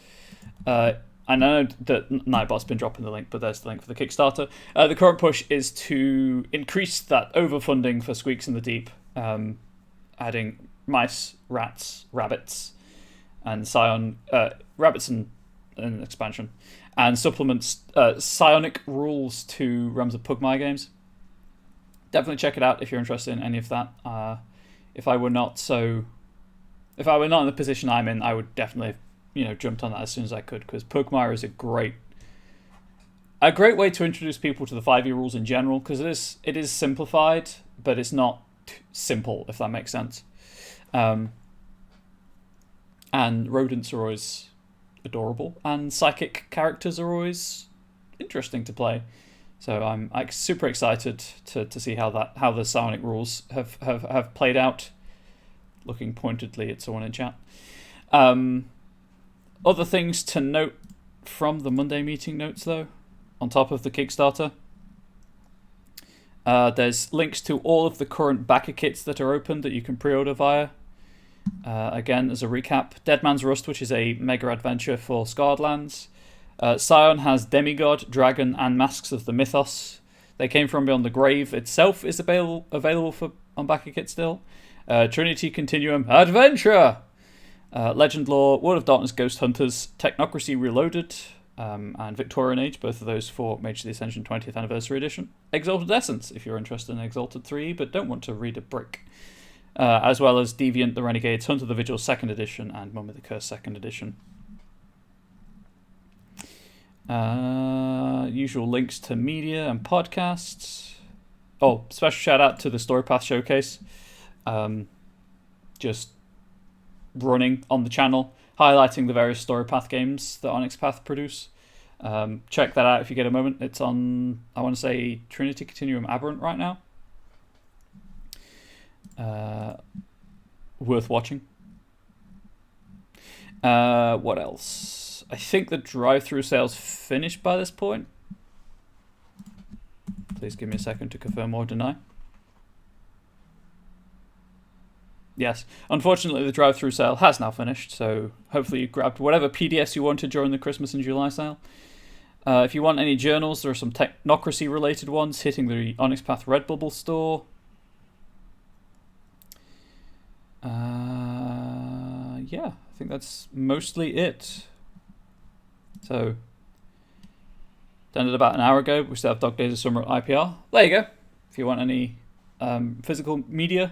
and I know that Nightbot's been dropping the link, but there's the link for the Kickstarter. The current push is to increase that overfunding for Squeaks in the Deep, adding mice, rats, rabbits, and rabbits and an expansion, and supplements psionic rules to Realms of Pugmire games. Definitely check it out if you're interested in any of that. If I were not in the position I'm in, I would definitely have, jumped on that as soon as I could, because Pugmire is a great way to introduce people to the 5e rules in general, because it is simplified, but it's not simple, if that makes sense. And rodents are always adorable, and psychic characters are always interesting to play. So I'm super excited to see how the psionic rules have played out. Looking pointedly at someone in chat. Other things to note from the Monday meeting notes, though, on top of the Kickstarter, there's links to all of the current backer kits that are open that you can pre-order via. Again, as a recap, Dead Man's Rust, which is a mega adventure for Scarred Lands. Scion has Demigod, Dragon, and Masks of the Mythos. They Came From Beyond the Grave itself is available on backer kit still. Trinity Continuum Adventure! Legend Lore, World of Darkness Ghost Hunters, Technocracy Reloaded, and Victorian Age, both of those for Mage of the Ascension 20th Anniversary Edition. Exalted Essence, if you're interested in Exalted 3 but don't want to read a brick. As well as Deviant the Renegades, Hunt of the Vigil 2nd Edition, and Mummy the Curse 2nd Edition. Usual links to media and podcasts. Oh, special shout out to the Storypath Showcase. Just running on the channel, highlighting the various Storypath games that Onyx Path produce. Check that out if you get a moment. It's on, I want to say, Trinity Continuum Aberrant right now. Worth watching. What else? I think the drive-through sale's finished by this point. Please give me a second to confirm or deny. Yes, unfortunately the drive-through sale has now finished, so hopefully you grabbed whatever PDFs you wanted during the Christmas and July sale. If you want any journals, there are some technocracy-related ones hitting the Onyx Path Redbubble store. Yeah, I think that's mostly it. So, ended about an hour ago. We still have Dog Days of Summer at IPR. There you go. If you want any physical media,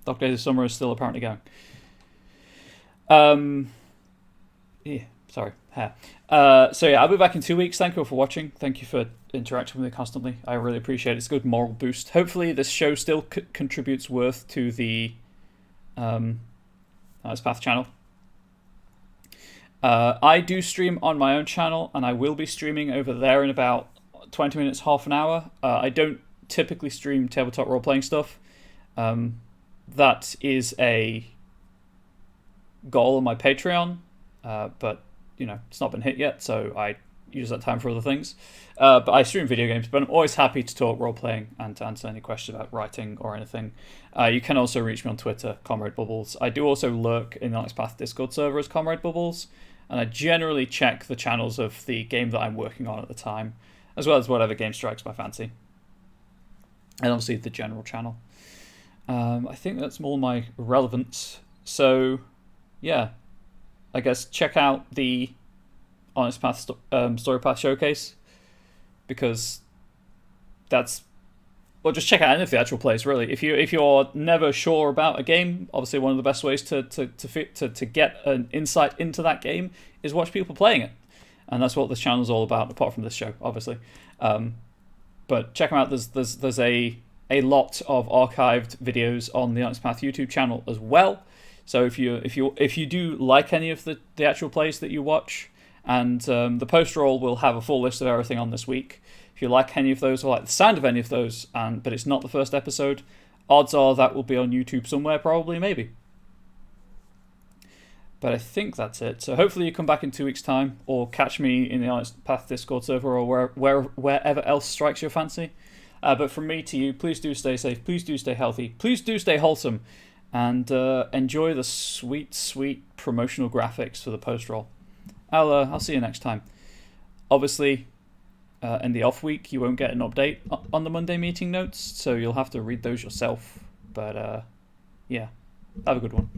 Dog Days of Summer is still apparently going. Yeah, sorry. So yeah, I'll be back in 2 weeks. Thank you all for watching. Thank you for interacting with me constantly. I really appreciate it. It's a good moral boost. Hopefully this show still contributes worth to the Onyx Path channel. I do stream on my own channel, and I will be streaming over there in about 20 minutes, half an hour. I don't typically stream tabletop role-playing stuff. That is a goal on my Patreon, but it's not been hit yet, so I use that time for other things. But I stream video games, but I'm always happy to talk role-playing and to answer any questions about writing or anything. You can also reach me on Twitter, Comrade Bubbles. I do also lurk in the Onyx Path Discord server as Comrade Bubbles, and I generally check the channels of the game that I'm working on at the time, as well as whatever game strikes my fancy. And obviously the general channel. I think that's all my relevance. So, yeah. I guess check out the Onyx Path Storypath Showcase, because that's... Well, just check out any of the actual plays, really. If you're never sure about a game, obviously one of the best ways to get an insight into that game is watch people playing it, and that's what this channel is all about. Apart from this show, obviously, but check them out. There's a lot of archived videos on the Onyx Path YouTube channel as well. So if you do like any of the actual plays that you watch, and the post roll will have a full list of everything on this week. If you like any of those or like the sound of any of those, but it's not the first episode, odds are that will be on YouTube somewhere, probably, maybe. But I think that's it. So hopefully you come back in 2 weeks' time, or catch me in the Onyx Path Discord server, or wherever else strikes your fancy. But from me to you, please do stay safe, please do stay healthy, please do stay wholesome, and enjoy the sweet, sweet promotional graphics for the post roll. I'll see you next time. Obviously, in the off week, you won't get an update on the Monday meeting notes, so you'll have to read those yourself. But yeah, have a good one.